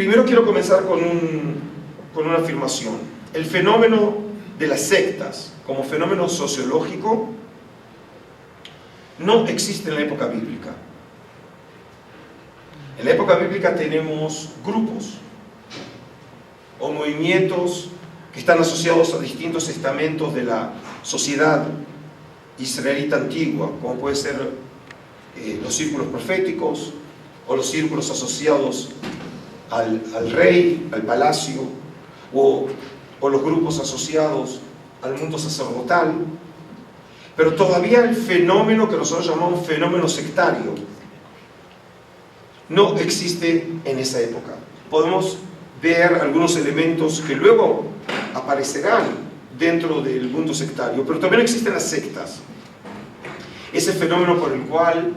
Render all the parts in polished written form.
Primero quiero comenzar con una afirmación. El fenómeno de las sectas como fenómeno sociológico no existe en la época bíblica. En la época bíblica tenemos grupos o movimientos que están asociados a distintos estamentos de la sociedad israelita antigua, como puede ser los círculos proféticos o los círculos asociados al rey, al palacio, o los grupos asociados al mundo sacerdotal. Pero todavía el fenómeno que nosotros llamamos fenómeno sectario no existe en esa época. Podemos ver algunos elementos que luego aparecerán dentro del mundo sectario, pero también existen las sectas. Ese fenómeno por el cual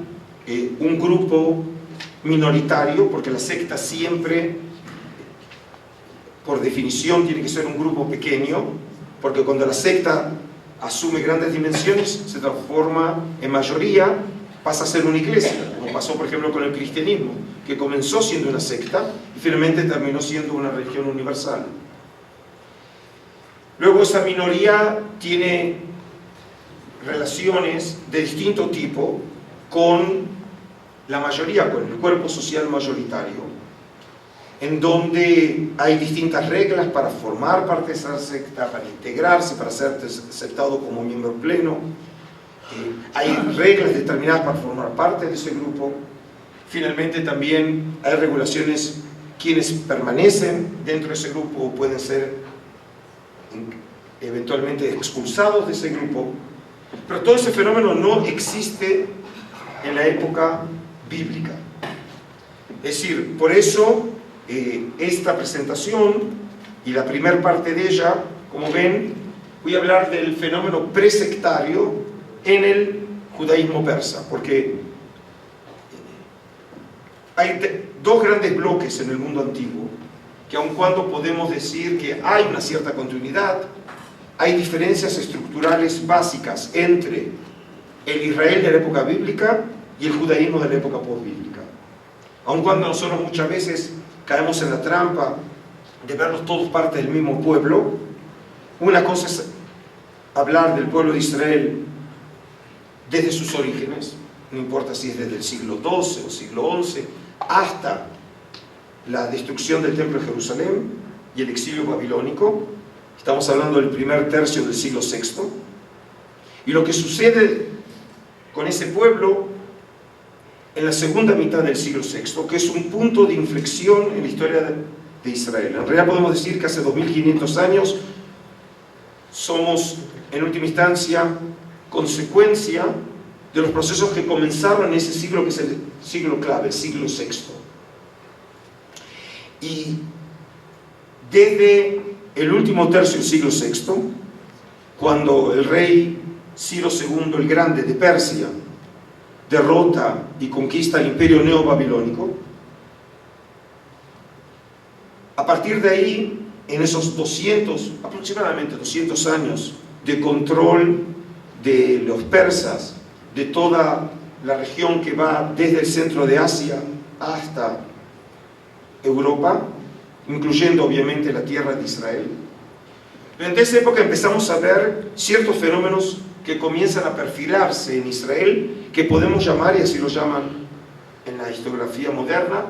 un grupo minoritario, porque la secta siempre, por definición, tiene que ser un grupo pequeño, porque cuando la secta asume grandes dimensiones, se transforma en mayoría, pasa a ser una iglesia, como pasó por ejemplo con el cristianismo, que comenzó siendo una secta y finalmente terminó siendo una religión universal. Luego esa minoría tiene relaciones de distinto tipo con la mayoría, con el cuerpo social mayoritario, en donde hay distintas reglas para formar parte de esa secta, para integrarse, para ser aceptado como miembro pleno. Hay reglas determinadas para formar parte de ese grupo. Finalmente también hay regulaciones. Quienes permanecen dentro de ese grupo pueden ser eventualmente expulsados de ese grupo. Pero todo ese fenómeno no existe en la época bíblica. Es decir, por eso esta presentación y la primera parte de ella, como ven, voy a hablar del fenómeno presectario en el judaísmo persa, porque hay dos grandes bloques en el mundo antiguo, que aun cuando podemos decir que hay una cierta continuidad, hay diferencias estructurales básicas entre el Israel de la época bíblica y el judaísmo de la época postbíblica. Aun cuando nosotros muchas veces caemos en la trampa de verlos todos parte del mismo pueblo, una cosa es hablar del pueblo de Israel desde sus orígenes, no importa si es desde el siglo XII o siglo XI, hasta la destrucción del templo de Jerusalén y el exilio babilónico. Estamos hablando del primer tercio del siglo VI. Y lo que sucede con ese pueblo en la segunda mitad del siglo VI, que es un punto de inflexión en la historia de Israel. En realidad podemos decir que hace 2500 años somos, en última instancia, consecuencia de los procesos que comenzaron en ese siglo, que es el siglo clave, el siglo VI. Y desde el último tercio del siglo VI, cuando el rey Ciro II el Grande de Persia derrota y conquista el imperio neobabilónico, a partir de ahí, en esos aproximadamente 200 años de control de los persas, de toda la región que va desde el centro de Asia hasta Europa, incluyendo obviamente la tierra de Israel. Durante esa época empezamos a ver ciertos fenómenos que comienzan a perfilarse en Israel, que podemos llamar, y así lo llaman en la historiografía moderna,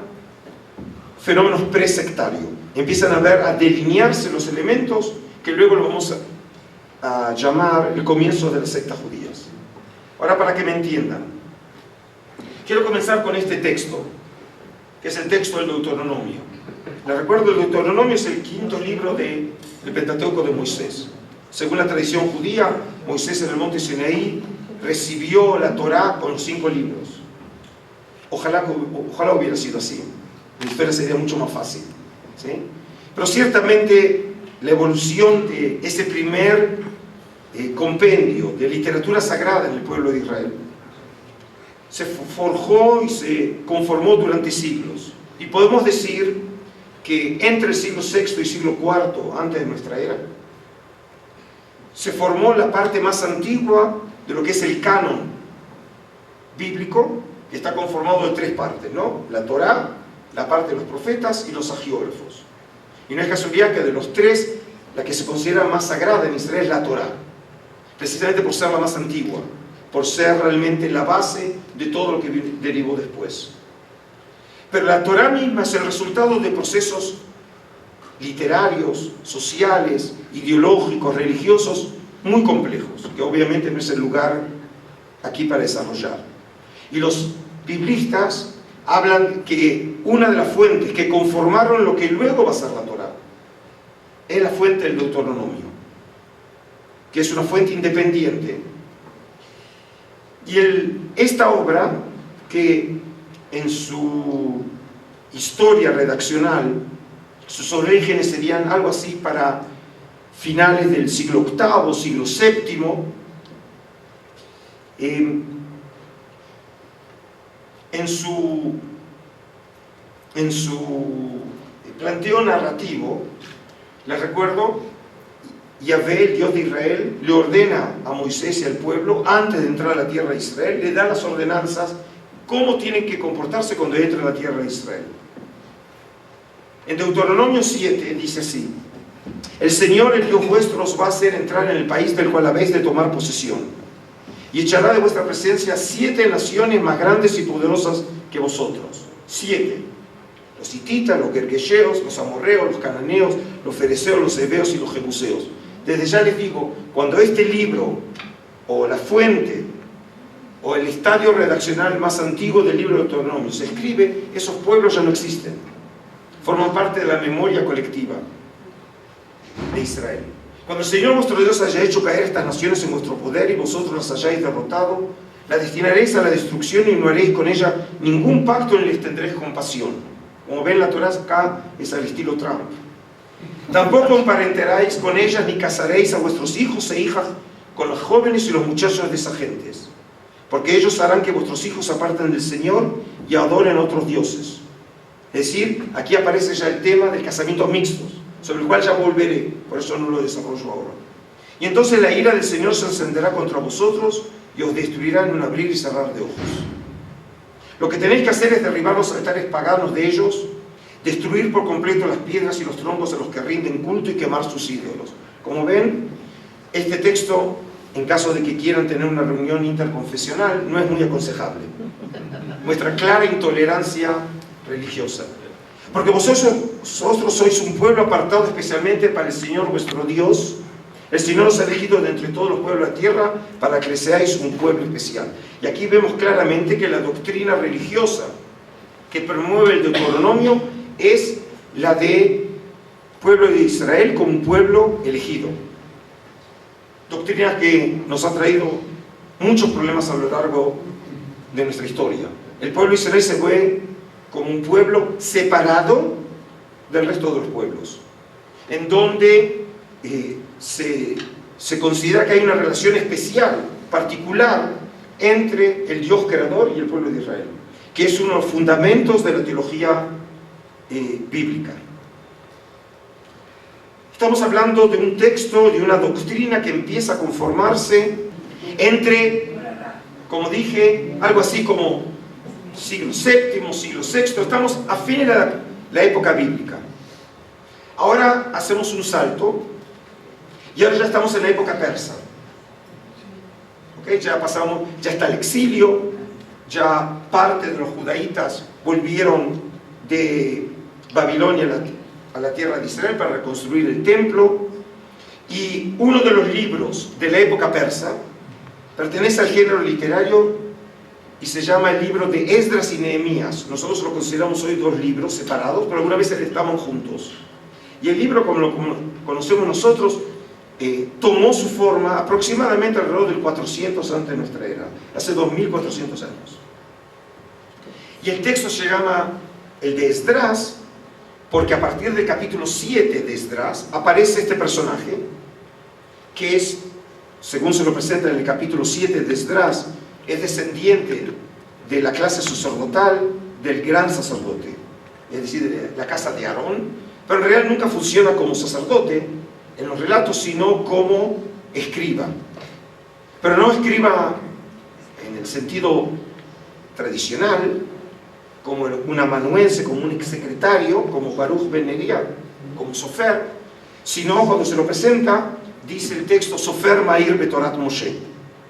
fenómenos presectarios. Empiezan a delinearse los elementos que luego lo vamos a llamar el comienzo de las sectas judías. Ahora, para que me entiendan, quiero comenzar con este texto, que es el texto del Deuteronomio. Les recuerdo, el Deuteronomio es el quinto libro del Pentateuco de Moisés. Según la tradición judía, Moisés en el monte Sinaí recibió la Torá con los 5 libros. Ojalá hubiera sido así. La historia sería mucho más fácil, ¿sí? Pero ciertamente la evolución de ese primer compendio de literatura sagrada en el pueblo de Israel se forjó y se conformó durante siglos. Y podemos decir que entre el siglo VI y siglo IV antes de nuestra era se formó la parte más antigua de lo que es el canon bíblico, que está conformado de 3 partes, ¿no? La Torá, la parte de los profetas y los hagiógrafos. Y no es casualidad que de los tres, la que se considera más sagrada en Israel es la Torá, precisamente por ser la más antigua, por ser realmente la base de todo lo que derivó después. Pero la Torá misma es el resultado de procesos literarios, sociales, ideológicos, religiosos, muy complejos, que obviamente no es el lugar aquí para desarrollar. Y los biblistas hablan que una de las fuentes que conformaron lo que luego va a ser la Torá es la fuente del Deuteronomio, que es una fuente independiente. Y esta obra, que en su historia redaccional, sus orígenes serían algo así para finales del siglo VIII, siglo VII, en su planteo narrativo, les recuerdo, Yahvé, el Dios de Israel, le ordena a Moisés y al pueblo, antes de entrar a la tierra de Israel, le da las ordenanzas, cómo tienen que comportarse cuando entren a la tierra de Israel. En Deuteronomio 7 dice así: el Señor, el Dios vuestro, os va a hacer entrar en el país del cual habéis de tomar posesión, y echará de vuestra presencia 7 naciones más grandes y poderosas que vosotros. 7. Los hititas, los gergeseos, los amorreos, los cananeos, los fereceos, los heveos y los jebuseos. Desde ya les digo, cuando este libro, o la fuente, o el estadio redaccional más antiguo del libro de Deuteronomio se escribe, esos pueblos ya no existen. Forman parte de la memoria colectiva de Israel. Cuando el Señor vuestro Dios haya hecho caer estas naciones en vuestro poder y vosotros las hayáis derrotado, las destinaréis a la destrucción y no haréis con ella ningún pacto ni les tendréis compasión. Como ven, la Torá acá es al estilo Trump. Tampoco emparentaréis con ellas ni casaréis a vuestros hijos e hijas con los jóvenes y los muchachos de esas gentes, porque ellos harán que vuestros hijos se aparten del Señor y adoren a otros dioses. Es decir, aquí aparece ya el tema del casamiento mixtos, sobre el cual ya volveré, por eso no lo desarrollo ahora. Y entonces la ira del Señor se encenderá contra vosotros y os destruirá en un abrir y cerrar de ojos. Lo que tenéis que hacer es derribar los altares paganos de ellos, destruir por completo las piedras y los troncos a los que rinden culto y quemar sus ídolos. Como ven, este texto, en caso de que quieran tener una reunión interconfesional, no es muy aconsejable. Muestra clara intolerancia religiosa. Porque vosotros sois un pueblo apartado especialmente para el Señor vuestro Dios. El Señor os ha elegido de entre todos los pueblos de la tierra para que seáis un pueblo especial. Y aquí vemos claramente que la doctrina religiosa que promueve el Deuteronomio es la de pueblo de Israel como un pueblo elegido. Doctrina que nos ha traído muchos problemas a lo largo de nuestra historia. El pueblo de Israel se ve como un pueblo separado del resto de los pueblos, en donde se considera que hay una relación especial, particular, entre el Dios creador y el pueblo de Israel, que es uno de los fundamentos de la teología bíblica. Estamos hablando de un texto, de una doctrina que empieza a conformarse entre, como dije, algo así como siglo VII, siglo VI, estamos a fines de la época bíblica. Ahora hacemos un salto y ahora ya estamos en la época persa. ¿Okay? Ya está el exilio, ya parte de los judaítas volvieron de Babilonia a la tierra de Israel para reconstruir el templo, y uno de los libros de la época persa pertenece al género literario y se llama el libro de Esdras y Nehemías. Nosotros lo consideramos hoy dos libros separados, pero alguna vez estaban juntos. Y el libro, como lo conocemos nosotros, tomó su forma aproximadamente alrededor del 400 antes de nuestra era, hace 2400 años. Y el texto se llama el de Esdras, porque a partir del capítulo 7 de Esdras aparece este personaje, que es, según se lo presenta en el capítulo 7 de Esdras, es descendiente de la clase sacerdotal del gran sacerdote, es decir, de la casa de Aarón, pero en realidad nunca funciona como sacerdote en los relatos, sino como escriba. Pero no escriba en el sentido tradicional, como un amanuense, como un exsecretario, como Baruch ben Neria, como Sofer, sino cuando se lo presenta, dice el texto Sofer Mair Betorat Moshe.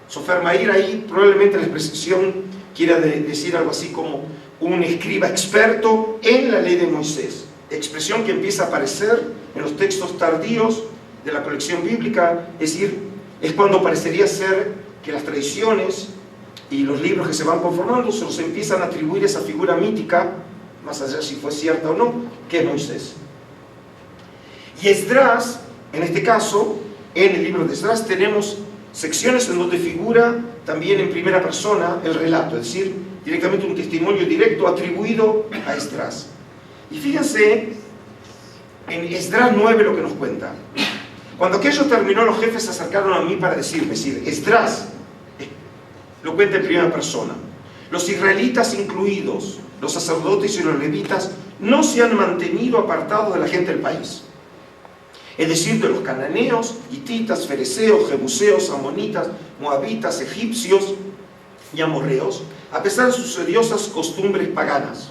Sofer Mair, ahí probablemente la expresión quiera decir algo así como un escriba experto en la ley de Moisés, expresión que empieza a aparecer en los textos tardíos de la colección bíblica, es decir, es cuando parecería ser que las tradiciones y los libros que se van conformando se los empiezan a atribuir esa figura mítica, más allá si fue cierta o no, que es Moisés. Y Esdras, en este caso, en el libro de Esdras tenemos secciones en donde figura también en primera persona el relato, es decir, directamente un testimonio directo atribuido a Esdras. Y fíjense en Esdras 9 lo que nos cuenta. Cuando aquello terminó, los jefes se acercaron a mí para decirme, es decir, Esdras lo cuenta en primera persona. Los israelitas incluidos, los sacerdotes y los levitas, no se han mantenido apartados de la gente del país. Es decir, de los cananeos, hititas, fereceos, jebuseos, amonitas, moabitas, egipcios y amorreos, a pesar de sus odiosas costumbres paganas.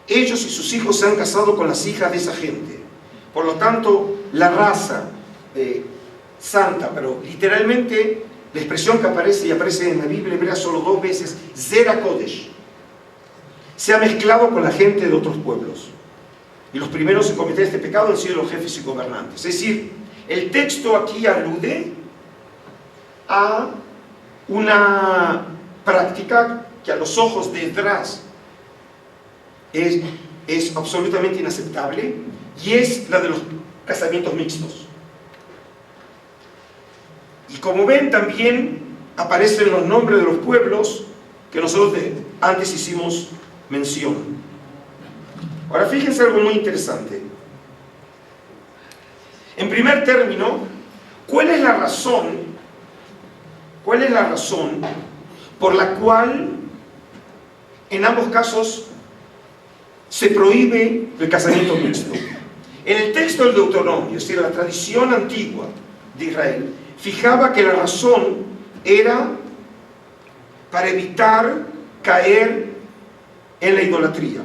Ellos y sus hijos se han casado con las hijas de esa gente. Por lo tanto, la raza santa, pero literalmente la expresión que aparece, y aparece en la Biblia hebrea solo 2 veces, Zera Kodesh, se ha mezclado con la gente de otros pueblos. Y los primeros en cometer este pecado han sido los jefes y gobernantes. Es decir, el texto aquí alude a una práctica que a los ojos de Esdras es absolutamente inaceptable, y es la de los casamientos mixtos. Y como ven, también aparecen los nombres de los pueblos que nosotros antes hicimos mención. Ahora fíjense algo muy interesante. En primer término, ¿cuál es la razón por la cual en ambos casos se prohíbe el casamiento mixto? En el texto del Deuteronomio, es decir, la tradición antigua de Israel, fijaba que la razón era para evitar caer en la idolatría.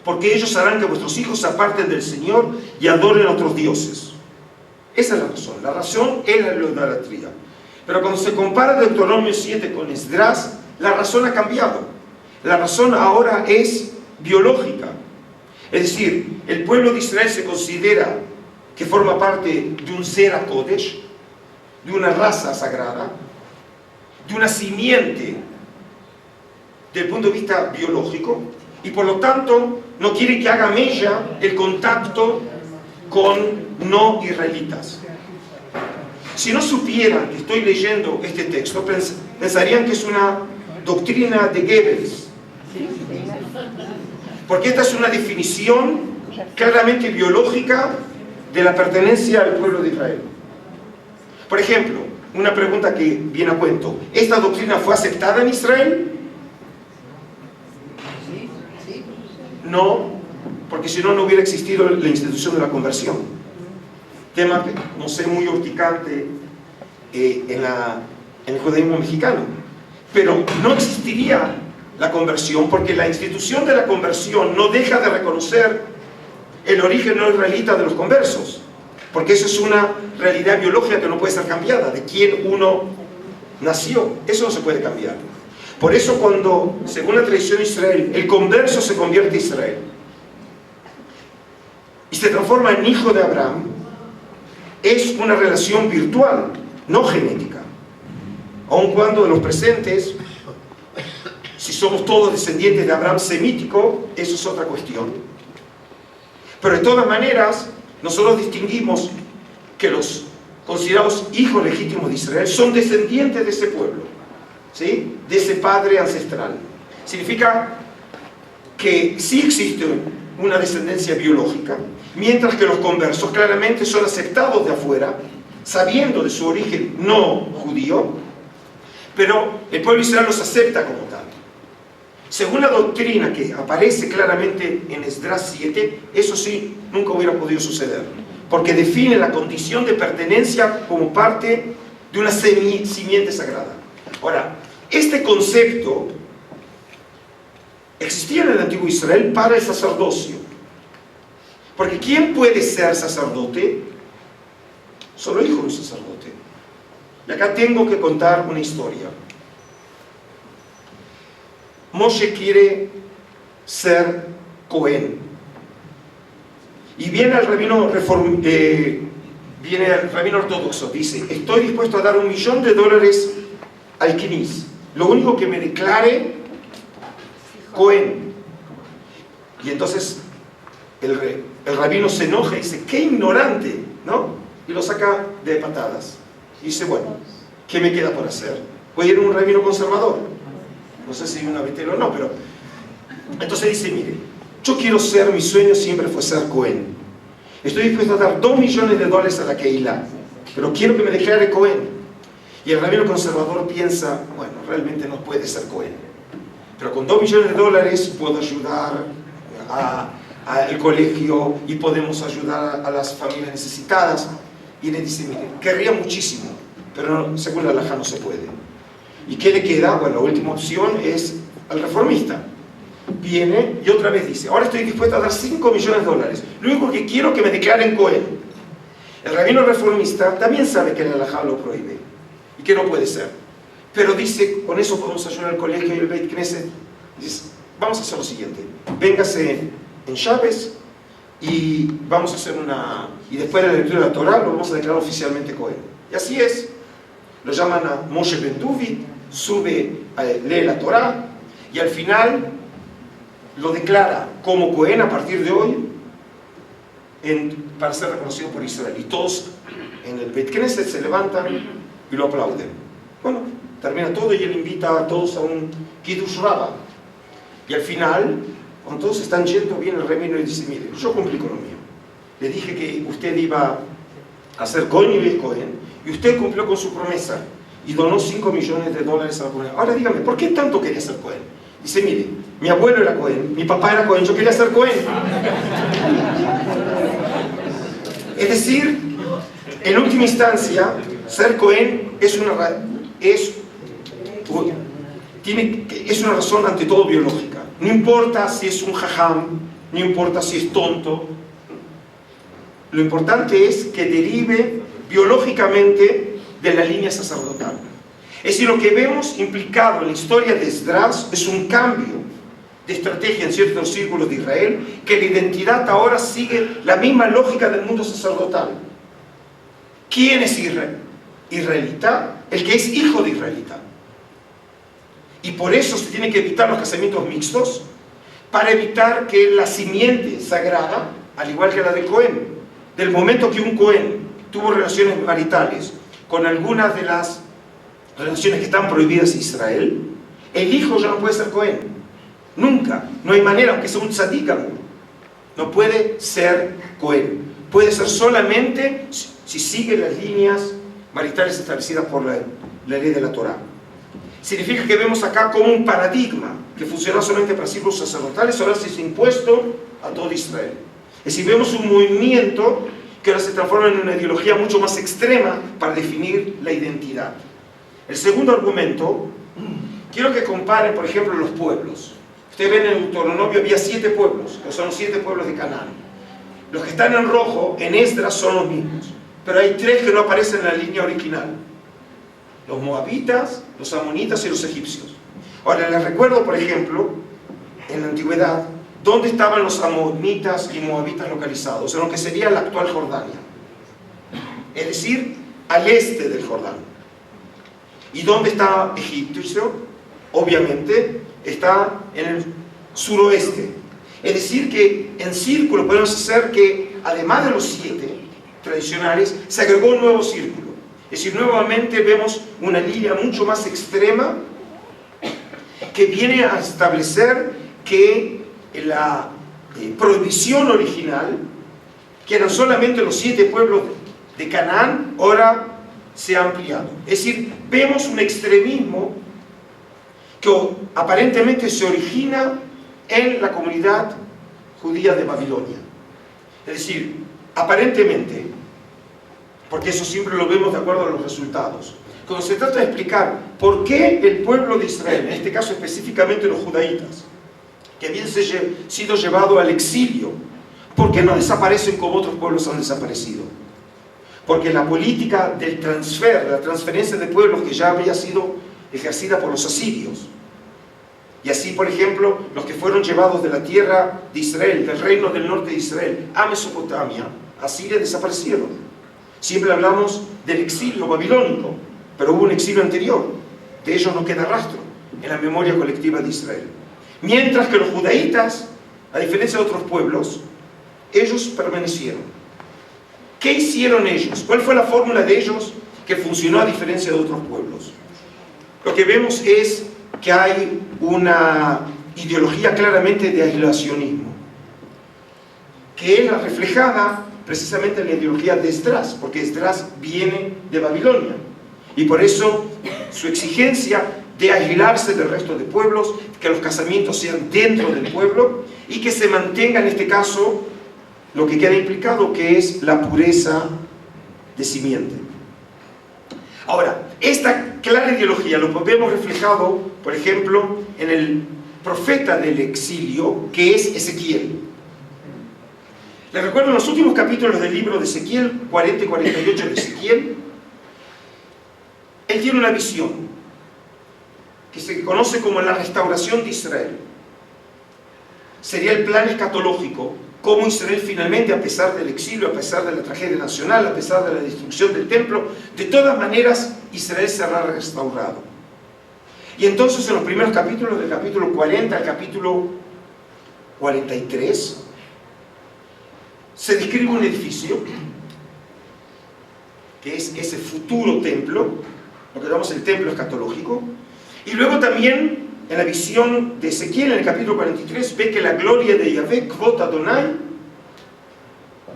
Porque ellos harán que vuestros hijos se aparten del Señor y adoren a otros dioses. Esa es la razón. La razón es la idolatría. Pero cuando se compara Deuteronomio 7 con Esdras, la razón ha cambiado. La razón ahora es biológica. Es decir, el pueblo de Israel se considera que forma parte de un Zera Kodesh, de una raza sagrada, de una simiente desde el punto de vista biológico, y por lo tanto no quiere que haga mella el contacto con no israelitas. Si no supieran que estoy leyendo este texto, pensarían que es una doctrina de Goebbels, porque esta es una definición claramente biológica de la pertenencia al pueblo de Israel. Por ejemplo, una pregunta que viene a cuento: ¿esta doctrina fue aceptada en Israel? No, porque si no, no hubiera existido la institución de la conversión. Tema, no sé, muy urticante en el judaísmo mexicano. Pero no existiría la conversión, porque la institución de la conversión no deja de reconocer el origen no israelita de los conversos, porque eso es una realidad biológica que no puede ser cambiada, de quién uno nació. Eso no se puede cambiar. Por eso cuando, según la tradición de Israel, el converso se convierte en Israel y se transforma en hijo de Abraham, es una relación virtual, no genética. Aun cuando en los presentes, si somos todos descendientes de Abraham semítico, eso es otra cuestión. Pero de todas maneras, nosotros distinguimos que los considerados hijos legítimos de Israel son descendientes de ese pueblo, ¿sí? De ese padre ancestral. Significa que sí existe una descendencia biológica, mientras que los conversos claramente son aceptados de afuera, sabiendo de su origen no judío, pero el pueblo de Israel los acepta como tal. Según la doctrina que aparece claramente en Esdras 7, eso sí, nunca hubiera podido suceder, porque define la condición de pertenencia como parte de una simiente sagrada. Ahora, este concepto existía en el antiguo Israel para el sacerdocio. Porque ¿quién puede ser sacerdote? Solo hijo de un sacerdote. Y acá tengo que contar una historia. Moshe quiere ser Cohen. Y viene el rabino ortodoxo, dice: estoy dispuesto a dar $1 millón al Knis. Lo único que me declare Cohen. Y entonces el rabino se enoja y dice: qué ignorante, ¿no? Y lo saca de patadas. Y dice: bueno, ¿qué me queda por hacer? Voy a ir a un rabino conservador. No sé si una Betel o no, pero... Entonces dice: mire, yo quiero ser, mi sueño siempre fue ser Cohen. Estoy dispuesto a dar $2 millones a la Keilah, pero quiero que me declare Cohen. Y el rabino conservador piensa: bueno, realmente no puede ser Cohen, pero con $2 millones puedo ayudar al colegio y podemos ayudar a las familias necesitadas. Y le dice: mire, querría muchísimo, pero según la halajá no se puede. ¿Y qué le queda? Bueno, la última opción es al reformista. Viene y otra vez dice: ahora estoy dispuesto a dar $5 millones. Lo único que quiero que me declaren Cohen. El rabino reformista también sabe que el halajá lo prohíbe y que no puede ser. Pero dice: con eso podemos ayudar al colegio y el Beit Knesset. Dice: vamos a hacer lo siguiente. Véngase en Chávez y vamos a hacer una... Y después de la lectura de la Torah lo vamos a declarar oficialmente Cohen. Y así es. Lo llaman a Moshe ben David, sube, lee la Torah y al final lo declara como Cohen a partir de hoy para ser reconocido por Israel. Y todos en el Beit Knesset se levantan y lo aplauden. Bueno, termina todo y él invita a todos a un Kiddush Rabbah. Y al final, cuando todos están yendo, viene el rabino y dice: mire, yo cumplí con lo mío. Le dije que usted iba a ser Cohen y es Cohen, y usted cumplió con su promesa y donó $5 millones a la comunidad. Ahora dígame, ¿por qué tanto quería ser Cohen? Dice: mire, mi abuelo era Cohen, mi papá era Cohen, yo quería ser Cohen. Es decir, en última instancia, ser Cohen es una razón ante todo biológica. No importa si es un jajam, no importa si es tonto. Lo importante es que derive biológicamente de la línea sacerdotal. Es decir, lo que vemos implicado en la historia de Esdras es un cambio de estrategia en ciertos círculos de Israel, que la identidad ahora sigue la misma lógica del mundo sacerdotal. ¿Quién es israelita? El que es hijo de israelita. Y por eso se tiene que evitar los casamientos mixtos, para evitar que la simiente sagrada, al igual que la de Cohen, del momento que un Cohen tuvo relaciones maritales con algunas de las relaciones que están prohibidas en Israel, el hijo ya no puede ser Cohen. Nunca. No hay manera, aunque sea un tzadik, no puede ser Cohen. Puede ser solamente si sigue las líneas maritales establecidas por la ley de la Torah. Significa que vemos acá como un paradigma que funciona solamente para círculos sacerdotales, ahora se ha impuesto a todo Israel. Es decir, vemos un movimiento que ahora se transforma en una ideología mucho más extrema para definir la identidad. El segundo argumento, quiero que comparen, por ejemplo, los pueblos. Ustedes ven en el Deuteronomio había 7 pueblos, que son los 7 pueblos de Canaán. Los que están en rojo, en Esdras, son los mismos, pero hay 3 que no aparecen en la línea original: los moabitas, los amonitas y los egipcios. Ahora, les recuerdo, por ejemplo, en la antigüedad, ¿dónde estaban los amonitas y moabitas localizados? En lo que sería la actual Jordania. Es decir, al este del Jordán. ¿Y dónde está Egipto? Obviamente, está en el suroeste. Es decir, que en círculo podemos hacer que, además de los 7 tradicionales, se agregó un nuevo círculo. Es decir, nuevamente vemos una línea mucho más extrema que viene a establecer que la prohibición original, que eran solamente los 7 pueblos de Canaán, ahora se ha ampliado. Es decir, vemos un extremismo que aparentemente se origina en la comunidad judía de Babilonia. Es decir, aparentemente, porque eso siempre lo vemos de acuerdo a los resultados. Cuando se trata de explicar por qué el pueblo de Israel, en este caso específicamente los judaítas, que habían sido llevados al exilio, ¿por qué no desaparecen como otros pueblos han desaparecido? Porque la política del transfer, de la transferencia de pueblos que ya había sido ejercida por los asirios. Y así, por ejemplo, los que fueron llevados de la tierra de Israel, del reino del norte de Israel, a Mesopotamia, a Siria, desaparecieron. Siempre hablamos del exilio babilónico, pero hubo un exilio anterior. De ellos no queda rastro en la memoria colectiva de Israel. Mientras que los judaítas, a diferencia de otros pueblos, ellos permanecieron. ¿Qué hicieron ellos? ¿Cuál fue la fórmula de ellos que funcionó a diferencia de otros pueblos? Lo que vemos es que hay una ideología claramente de aislacionismo, que es la reflejada precisamente en la ideología de Esdras, porque Esdras viene de Babilonia, y por eso su exigencia de aislarse del resto de pueblos, que los casamientos sean dentro del pueblo, y que se mantenga en este caso lo que queda implicado, que es la pureza de simiente. Ahora, esta clara ideología lo vemos reflejado, por ejemplo, en el profeta del exilio, que es Ezequiel. Les recuerdo en los últimos capítulos del libro de Ezequiel, 40 y 48 de Ezequiel, él tiene una visión que se conoce como la restauración de Israel. Sería el plan escatológico, cómo Israel finalmente, a pesar del exilio, a pesar de la tragedia nacional, a pesar de la destrucción del templo, de todas maneras Israel será restaurado. Y entonces en los primeros capítulos, del capítulo 40 al capítulo 43, se describe un edificio, que es ese futuro templo, lo que llamamos el templo escatológico, y luego también en la visión de Ezequiel, en el capítulo 43, ve que la gloria de Yahvé, Kvot Adonai,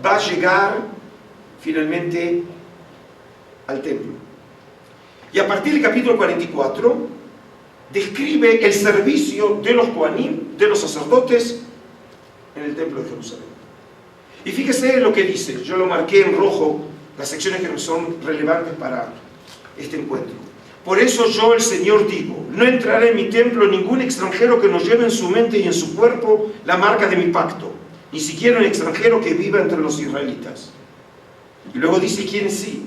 va a llegar finalmente al templo. Y a partir del capítulo 44, describe el servicio de los Kohanim, de los sacerdotes, en el templo de Jerusalén. Y fíjese lo que dice, yo lo marqué en rojo, las secciones que son relevantes para este encuentro. Por eso yo, el Señor, digo, no entrará en mi templo ningún extranjero que no lleve en su mente y en su cuerpo la marca de mi pacto, ni siquiera un extranjero que viva entre los israelitas. Y luego dice quién sí.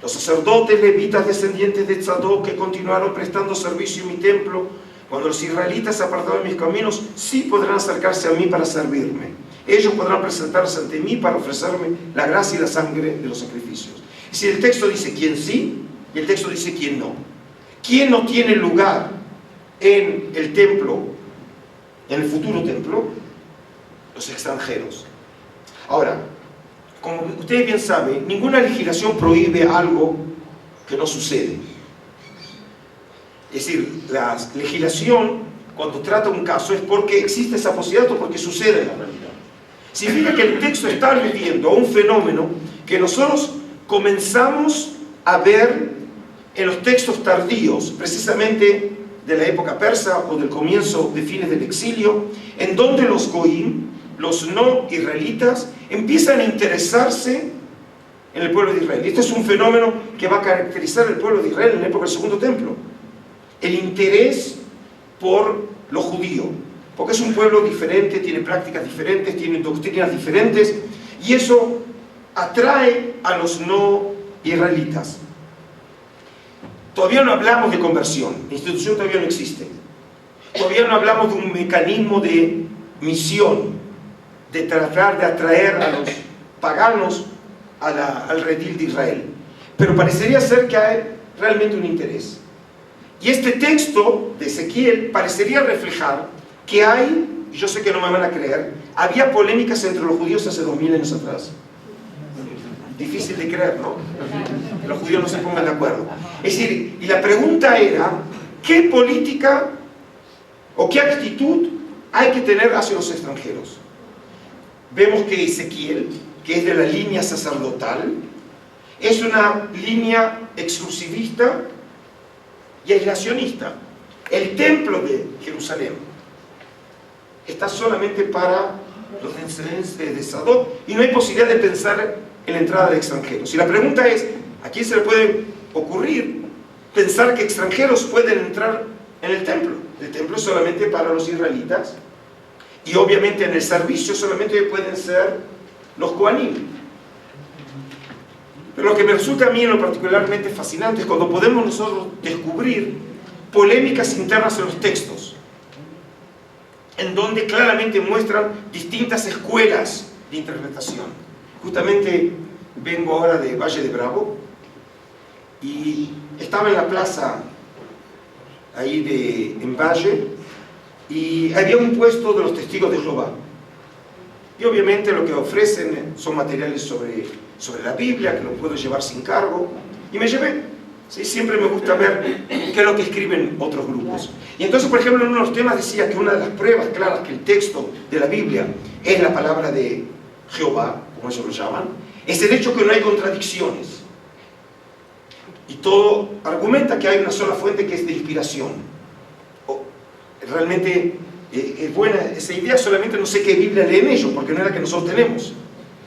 Los sacerdotes levitas descendientes de Tzadok que continuaron prestando servicio en mi templo, cuando los israelitas se apartaron de mis caminos, sí podrán acercarse a mí para servirme. Ellos podrán presentarse ante mí para ofrecerme la gracia y la sangre de los sacrificios. Y si el texto dice quién sí, y el texto dice quién no. ¿Quién no tiene lugar en el templo, en el futuro templo? Los extranjeros. Ahora, como ustedes bien saben, ninguna legislación prohíbe algo que no sucede. Es decir, la legislación, cuando trata un caso, es porque existe esa posibilidad o porque sucede en la realidad. Significa que el texto está aludiendo a un fenómeno que nosotros comenzamos a ver en los textos tardíos, precisamente de la época persa o del comienzo de fines del exilio, en donde los goim, los no israelitas, empiezan a interesarse en el pueblo de Israel. Y este es un fenómeno que va a caracterizar al pueblo de Israel en la época del Segundo Templo. El interés por lo judío, porque es un pueblo diferente, tiene prácticas diferentes, tiene doctrinas diferentes, y eso atrae a los no israelitas. Todavía no hablamos de conversión, la institución todavía no existe. Todavía no hablamos de un mecanismo de misión, de tratar de atraer a los paganos al redil de Israel. Pero parecería ser que hay realmente un interés. Y este texto de Ezequiel parecería reflejar que hay, y yo sé que no me van a creer, había polémicas entre los judíos hace 2000 años atrás. Difícil de creer, ¿no? Que los judíos no se pongan de acuerdo. Es decir, y la pregunta era, ¿qué política o qué actitud hay que tener hacia los extranjeros? Vemos que Ezequiel, que es de la línea sacerdotal, es una línea exclusivista y aislacionista. El templo de Jerusalén está solamente para los descendientes de Tzadok y no hay posibilidad de pensar en la entrada de extranjeros. Y la pregunta es, ¿a quién se le puede ocurrir pensar que extranjeros pueden entrar en el templo? El templo es solamente para los israelitas Y obviamente en el servicio solamente pueden ser los Kohanim. Pero lo que me resulta a mí en lo particularmente fascinante es cuando podemos nosotros descubrir polémicas internas en los textos, en donde claramente muestran distintas escuelas de interpretación. Justamente vengo ahora de Valle de Bravo y estaba en la plaza ahí en Valle y había un puesto de los testigos de Jehová. Y obviamente lo que ofrecen son materiales sobre la Biblia, que lo puedo llevar sin cargo. Y me llevé. ¿Sí? Siempre me gusta ver qué es lo que escriben otros grupos. Y entonces, por ejemplo, en uno de los temas decía que una de las pruebas claras que el texto de la Biblia es la palabra de Jehová, como ellos lo llaman, es el hecho que no hay contradicciones. Y todo argumenta que hay una sola fuente que es de inspiración. Realmente es buena esa idea, solamente no sé qué Biblia leen ellos, porque no es la que nosotros tenemos.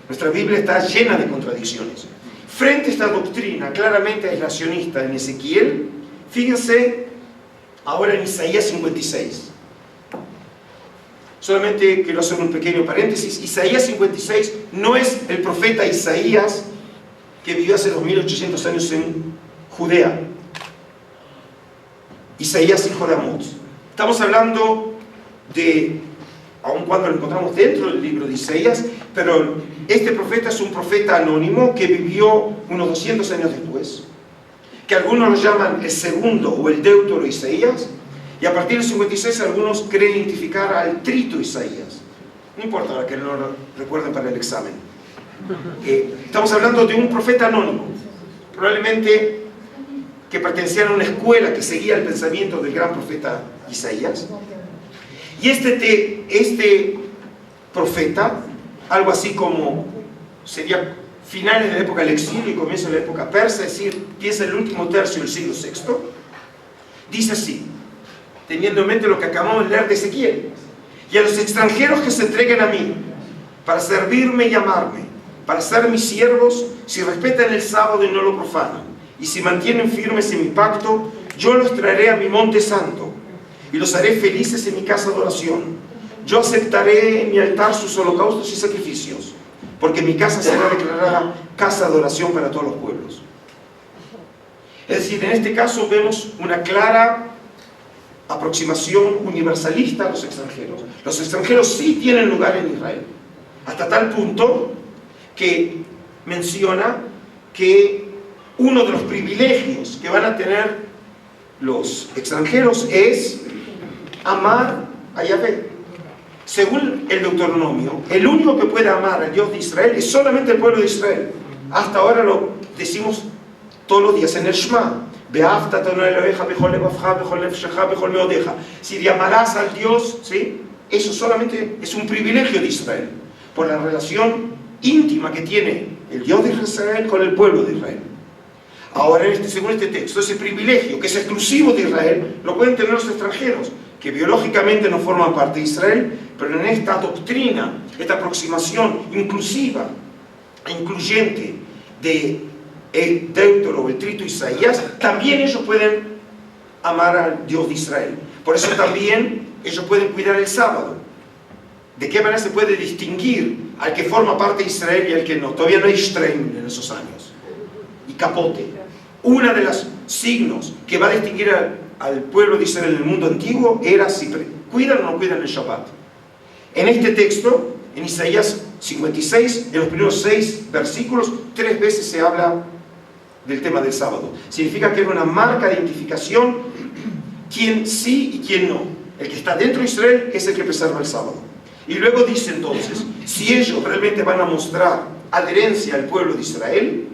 Nuestra Biblia está llena de contradicciones. Frente a esta doctrina claramente aislacionista en Ezequiel, fíjense ahora en Isaías 56. Solamente quiero hacer un pequeño paréntesis. Isaías 56 no es el profeta Isaías que vivió hace 2800 años en Judea. Isaías hijo de Amós. Estamos hablando de, aun cuando lo encontramos dentro del libro de Isaías, pero este profeta es un profeta anónimo que vivió unos 200 años después, que algunos lo llaman el segundo o el deutero Isaías, y a partir del 56 algunos creen identificar al trito Isaías. No importa ahora que no lo recuerden para el examen. Estamos hablando de un profeta anónimo, probablemente que pertenecía a una escuela que seguía el pensamiento del gran profeta Isaías. Y este profeta, algo así como sería finales de la época del exilio y comienzo de la época persa, es decir, piensa el último tercio del siglo VI, dice así, teniendo en mente lo que acabamos de leer de Ezequiel: y a los extranjeros que se entreguen a mí para servirme y amarme, para ser mis siervos, si respetan el sábado y no lo profanan, y si mantienen firmes en mi pacto, yo los traeré a mi monte santo y los haré felices en mi casa de oración. Yo aceptaré en mi altar sus holocaustos y sacrificios, porque mi casa será declarada casa de oración para todos los pueblos. Es decir, en este caso vemos una clara aproximación universalista a los extranjeros. Los extranjeros sí tienen lugar en Israel, hasta tal punto que menciona que uno de los privilegios que van a tener los extranjeros es amar a Yahvé. Según el Deuteronomio, el único que puede amar al Dios de Israel es solamente el pueblo de Israel. Hasta ahora lo decimos todos los días en el Shema: si llamarás al Dios, ¿sí? Eso solamente es un privilegio de Israel, por la relación íntima que tiene el Dios de Israel con el pueblo de Israel. Ahora, según este texto, ese privilegio que es exclusivo de Israel lo pueden tener los extranjeros, que biológicamente no forman parte de Israel, pero en esta doctrina, esta aproximación inclusiva e incluyente de el deutero o el trito Isaías, también ellos pueden amar al Dios de Israel. Por eso también ellos pueden cuidar el sábado. ¿De qué manera se puede distinguir al que forma parte de Israel y al que no? Todavía no hay Shtreim en esos años. Y capote. Uno de los signos que va a distinguir al pueblo de Israel en el mundo antiguo era si cuidan o no cuidan el Shabbat. En este texto, en Isaías 56, en los primeros 6 versículos, 3 veces se habla del tema del sábado. Significa que era una marca de identificación, quién sí y quién no. El que está dentro de Israel es el que preserva el sábado. Y luego dice entonces, si ellos realmente van a mostrar adherencia al pueblo de Israel,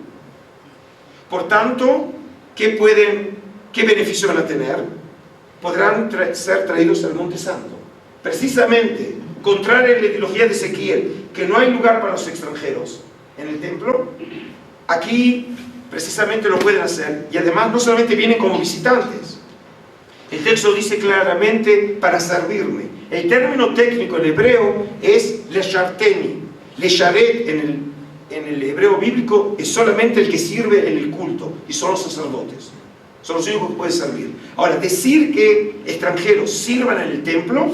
por tanto, ¿qué beneficio van a tener? Podrán ser traídos al Monte Santo. Precisamente, contrario a la ideología de Ezequiel, que no hay lugar para los extranjeros en el templo, aquí precisamente lo pueden hacer. Y además no solamente vienen como visitantes. El texto dice claramente para servirme. El término técnico en hebreo es lesharteni. Lesharet en el hebreo bíblico es solamente el que sirve en el culto, y son los sacerdotes. Son los únicos que pueden servir. Ahora, decir que extranjeros sirvan en el templo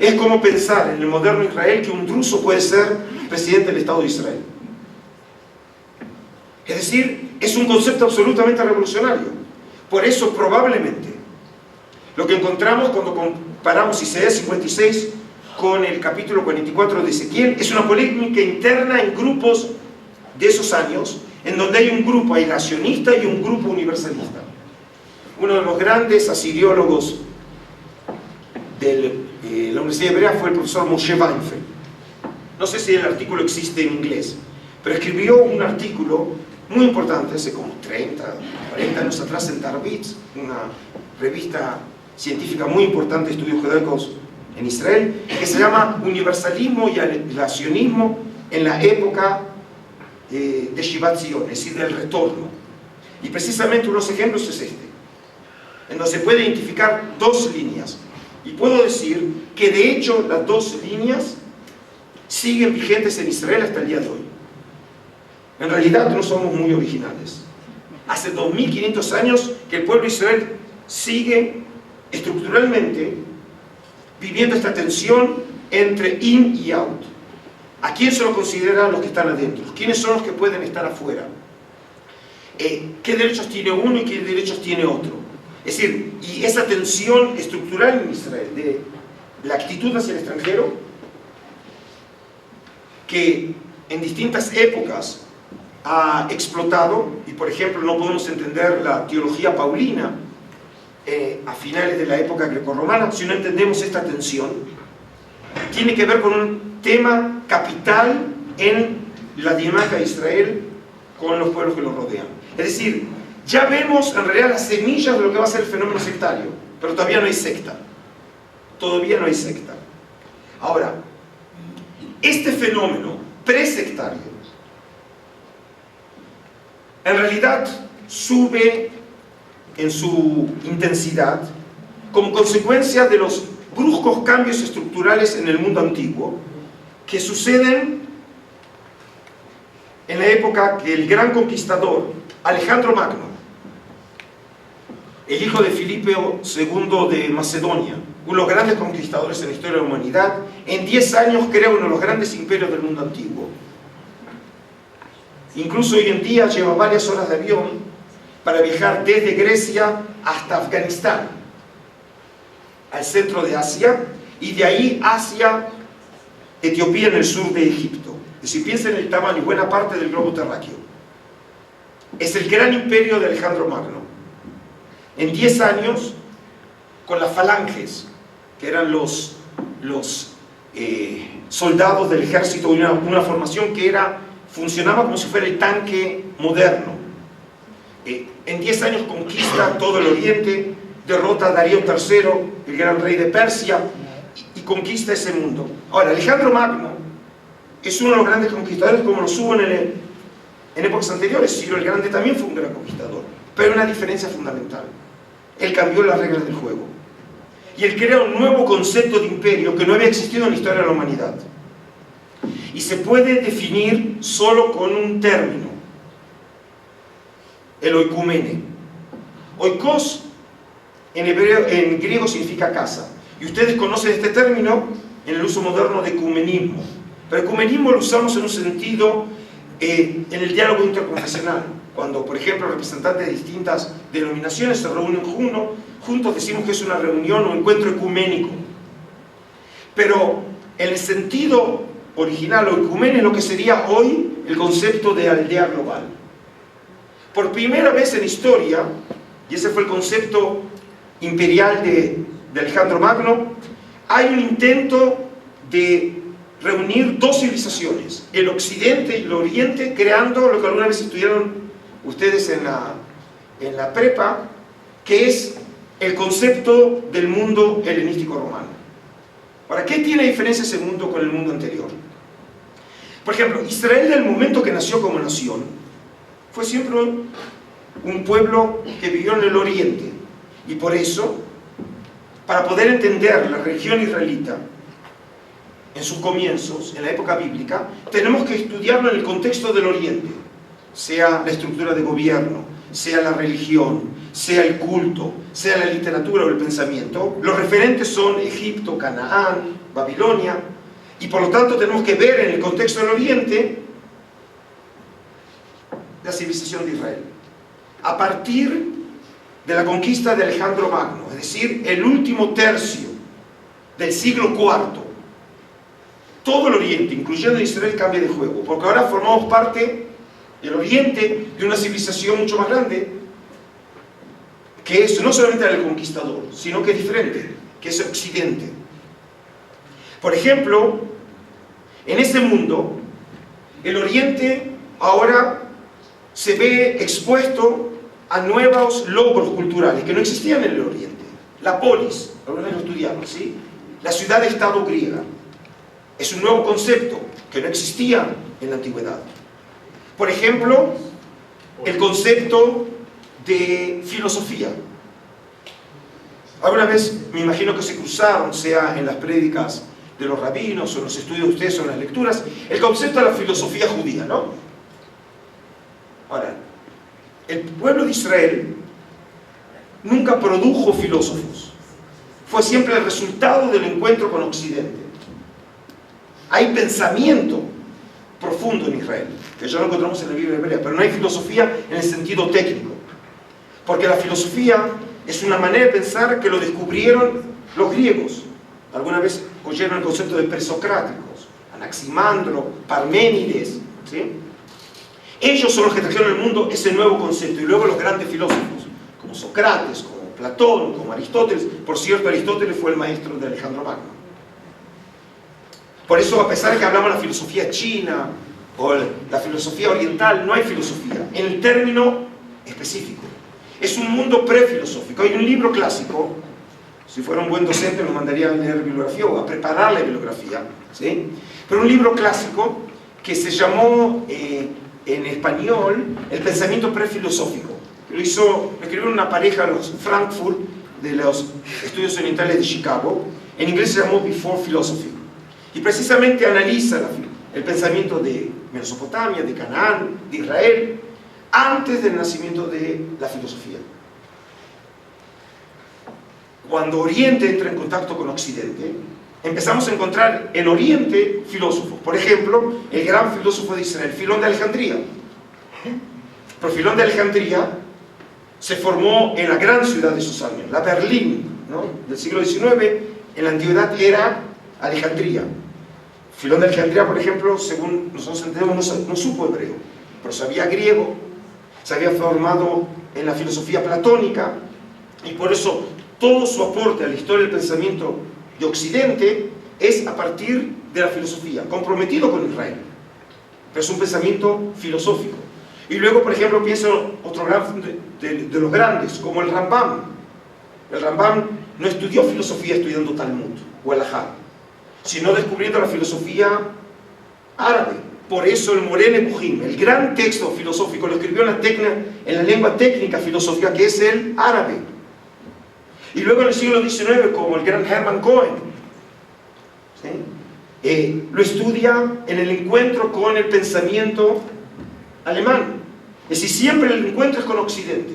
Es como pensar en el moderno Israel que un druso puede ser presidente del Estado de Israel. Es decir, es un concepto absolutamente revolucionario. Por eso probablemente lo que encontramos cuando comparamos Isaías 56 con el capítulo 44 de Ezequiel es una polémica interna en grupos de esos años, en donde hay un grupo aislacionista y un grupo universalista. Uno de los grandes asiriólogos de la Universidad Hebrea fue el profesor Moshe Weinfeld. No sé si el artículo existe en inglés, pero escribió un artículo muy importante hace como 30, 40 años atrás en Tarbitz, una revista científica muy importante de estudios judaicos en Israel, que se llama Universalismo y Aislacionismo en la época de Shivat Zion, es decir, del retorno. Y precisamente uno de los ejemplos es este, en donde se puede identificar dos líneas. Y puedo decir que de hecho las dos líneas siguen vigentes en Israel hasta el día de hoy. En realidad no somos muy originales. Hace 2500 años que el pueblo de Israel sigue estructuralmente viviendo esta tensión entre in y out. ¿A quién se lo consideran los que están adentro? ¿Quiénes son los que pueden estar afuera? ¿Qué derechos tiene uno y qué derechos tiene otro? Es decir, y esa tensión estructural en Israel de la actitud hacia el extranjero, que en distintas épocas ha explotado, y por ejemplo no podemos entender la teología paulina a finales de la época grecorromana si no entendemos esta tensión, tiene que ver con un tema capital en la dinámica de Israel con los pueblos que lo rodean. Es decir, ya vemos en realidad las semillas de lo que va a ser el fenómeno sectario, pero todavía no hay secta. Todavía no hay secta. Ahora, este fenómeno presectario en realidad sube en su intensidad como consecuencia de los bruscos cambios estructurales en el mundo antiguo que suceden en la época que el gran conquistador Alejandro Magno, el hijo de Filipe II de Macedonia, uno de los grandes conquistadores en la historia de la humanidad, en 10 años crea uno de los grandes imperios del mundo antiguo. Incluso hoy en día lleva varias horas de avión para viajar desde Grecia hasta Afganistán, al centro de Asia, y de ahí hacia Etiopía en el sur de Egipto. Es decir, piensen en el tamaño y buena parte del globo terráqueo. Es el gran imperio de Alejandro Magno. En 10 años, con las falanges, que eran los soldados del ejército, una formación que funcionaba como si fuera el tanque moderno. En 10 años conquista todo el Oriente, derrota a Darío III, el gran rey de Persia, y conquista ese mundo. Ahora, Alejandro Magno es uno de los grandes conquistadores, como lo hubo en épocas anteriores. Ciro el Grande también fue un gran conquistador, pero hay una diferencia fundamental. Él cambió las reglas del juego. Y él crea un nuevo concepto de imperio que no había existido en la historia de la humanidad. Y se puede definir solo con un término: el oikumene. Oikos en griego significa casa. Y ustedes conocen este término en el uso moderno de ecumenismo. Pero ecumenismo lo usamos en un sentido en el diálogo interconfesional. Cuando, por ejemplo, representantes de distintas denominaciones se reúnen juntos, decimos que es una reunión o encuentro ecuménico. Pero en el sentido original, o ecumene, es lo que sería hoy el concepto de aldea global. Por primera vez en la historia, y ese fue el concepto imperial de Alejandro Magno, hay un intento de reunir dos civilizaciones, el occidente y el oriente, creando lo que alguna vez estudiaron ustedes en la prepa, que es el concepto del mundo helenístico romano. Ahora, ¿qué tiene diferencia ese mundo con el mundo anterior? Por ejemplo, Israel, del momento que nació como nación, fue siempre un pueblo que vivió en el oriente, y por eso, para poder entender la religión israelita en sus comienzos, en la época bíblica, tenemos que estudiarlo en el contexto del oriente, sea la estructura de gobierno, sea la religión, sea el culto, sea la literatura o el pensamiento, los referentes son Egipto, Canaán, Babilonia, y por lo tanto tenemos que ver en el contexto del Oriente la civilización de Israel. A partir de la conquista de Alejandro Magno, es decir, el último tercio del siglo IV, todo el Oriente, incluyendo Israel, cambia de juego, porque ahora formamos parte del Oriente de una civilización mucho más grande, que es no solamente el conquistador, sino que es diferente, que es Occidente. Por ejemplo, en ese mundo, el Oriente ahora se ve expuesto a nuevos logros culturales que no existían en el Oriente. La polis, algunos lo estudiaron, ¿sí? La ciudad-estado griega. Es un nuevo concepto que no existía en la antigüedad. Por ejemplo, el concepto de filosofía. Alguna vez me imagino que se cruzaron, sea en las prédicas de los rabinos o en los estudios de ustedes o en las lecturas, el concepto de la filosofía judía, ¿no? Ahora, el pueblo de Israel nunca produjo filósofos. Fue siempre el resultado del encuentro con Occidente. Hay pensamiento profundo en Israel, que ya lo encontramos en la Biblia hebrea, pero no hay filosofía en el sentido técnico. Porque la filosofía es una manera de pensar que lo descubrieron los griegos. Alguna vez oyeron el concepto de presocráticos, Anaximandro, Parménides, ¿sí? Ellos son los que trajeron al mundo ese nuevo concepto, y luego los grandes filósofos, como Sócrates, como Platón, como Aristóteles. Por cierto, Aristóteles fue el maestro de Alejandro Magno. Por eso, a pesar de que hablamos de la filosofía china o la filosofía oriental, no hay filosofía en el término específico. Es un mundo prefilosófico. Hay un libro clásico, si fuera un buen docente lo mandaría a leer bibliografía o a preparar la bibliografía, ¿sí? Pero un libro clásico que se llamó en español El pensamiento prefilosófico. Lo escribió una pareja de los Frankfurt, de los estudios orientales de Chicago. En inglés se llamó Before Philosophy. Y precisamente analiza el pensamiento de Mesopotamia, de Canaán, de Israel, antes del nacimiento de la filosofía. Cuando Oriente entra en contacto con Occidente, empezamos a encontrar en Oriente filósofos. Por ejemplo, el gran filósofo de Israel, Filón de Alejandría. Pero Filón de Alejandría se formó en la gran ciudad de esos años, la Berlín, ¿no?, del siglo XIX. En la antigüedad era Alejandría. Filón de Alejandría, por ejemplo, según nosotros entendemos, no supo hebreo, pero sabía griego, se había formado en la filosofía platónica, y por eso todo su aporte a la historia del pensamiento de Occidente es a partir de la filosofía, comprometido con Israel, pero es un pensamiento filosófico. Y luego, por ejemplo, pienso otro gran de los grandes, como el Rambam. El Rambam no estudió filosofía estudiando Talmud o el Alajá, sino descubriendo la filosofía árabe. Por eso el Moreh Nevuchim, el gran texto filosófico, lo escribió en la lengua técnica filosófica, que es el árabe. Y luego en el siglo XIX, como el gran Hermann Cohen, ¿sí?, lo estudia en el encuentro con el pensamiento alemán. Es decir, siempre el encuentro es con Occidente.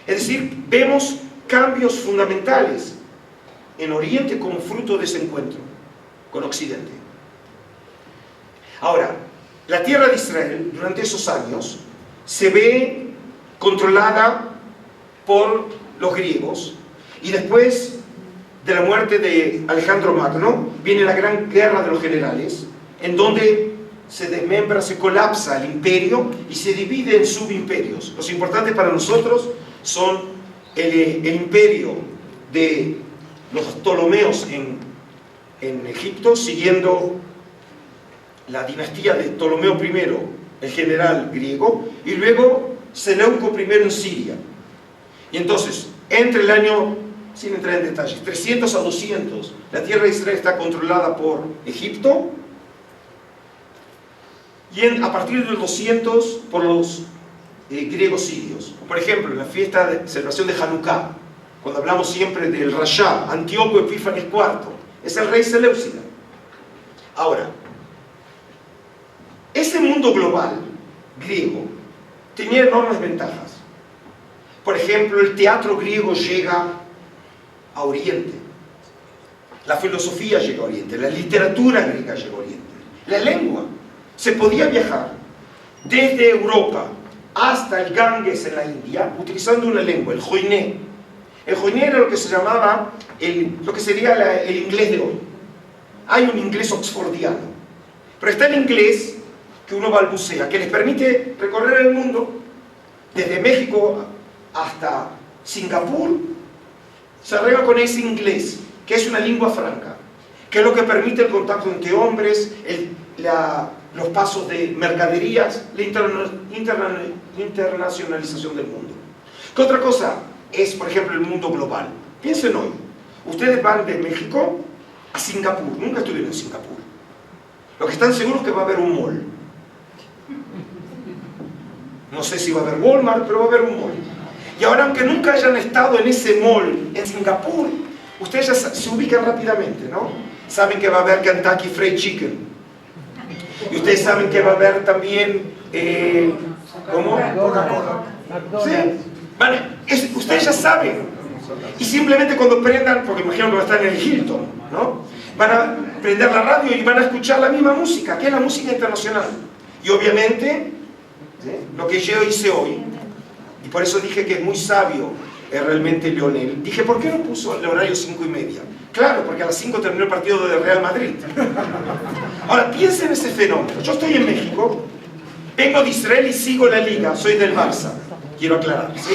Es decir, vemos cambios fundamentales en Oriente como fruto de ese encuentro con Occidente. Ahora, la tierra de Israel durante esos años se ve controlada por los griegos, y después de la muerte de Alejandro Magno viene la gran guerra de los generales, en donde se desmembra, se colapsa el imperio y se divide en subimperios. Los importantes para nosotros son el imperio de los Ptolomeos en Egipto, siguiendo la dinastía de Ptolomeo I, el general griego, y luego Seleuco I en Siria. Y entonces, entre el año, sin entrar en detalles, 300 a 200, la tierra de Israel está controlada por Egipto, y a partir del 200 por los griegos sirios. Por ejemplo, en la fiesta de celebración de Hanukkah, cuando hablamos siempre del Rasha, Antíoco Epífanes IV, es el rey Seleucida. Ahora, ese mundo global griego tenía enormes ventajas. Por ejemplo, el teatro griego llega a Oriente, la filosofía llega a Oriente, la literatura griega llega a Oriente, la lengua. Se podía viajar desde Europa hasta el Ganges en la India utilizando una lengua, el joiné. El joiné era lo que se llamaba, lo que sería el inglés de hoy. Hay un inglés oxfordiano, pero está el inglés que uno balbucea, que les permite recorrer el mundo desde México hasta Singapur. Se arregla con ese inglés, que es una lengua franca, que es lo que permite el contacto entre hombres, los pasos de mercaderías, la internacionalización del mundo. ¿Qué otra cosa es, por ejemplo, el mundo global? Piensen hoy, ustedes van de México a Singapur, nunca estuvieron en Singapur. Lo que están seguros es que va a haber un mall. No sé si va a haber Walmart, pero va a haber un mall. Y ahora, aunque nunca hayan estado en ese mall en Singapur, ustedes ya se ubican rápidamente, ¿no? Saben que va a haber Kentucky Fried Chicken. Y ustedes saben que va a haber también... ¿cómo? ¿Sí? Vale, ustedes ya saben. Y simplemente cuando prendan, porque imagino que va a estar en el Hilton, ¿no? Van a prender la radio y van a escuchar la misma música, que es la música internacional. Y obviamente, ¿sí?, lo que yo hice hoy, y por eso dije que es muy sabio realmente Lionel, dije, ¿por qué no puso el horario 5:30? Claro, porque a las 5 terminó el partido de Real Madrid. Ahora, piensen en ese fenómeno. Yo estoy en México, vengo de Israel y sigo la liga, soy del Barça, quiero aclarar, ¿sí?,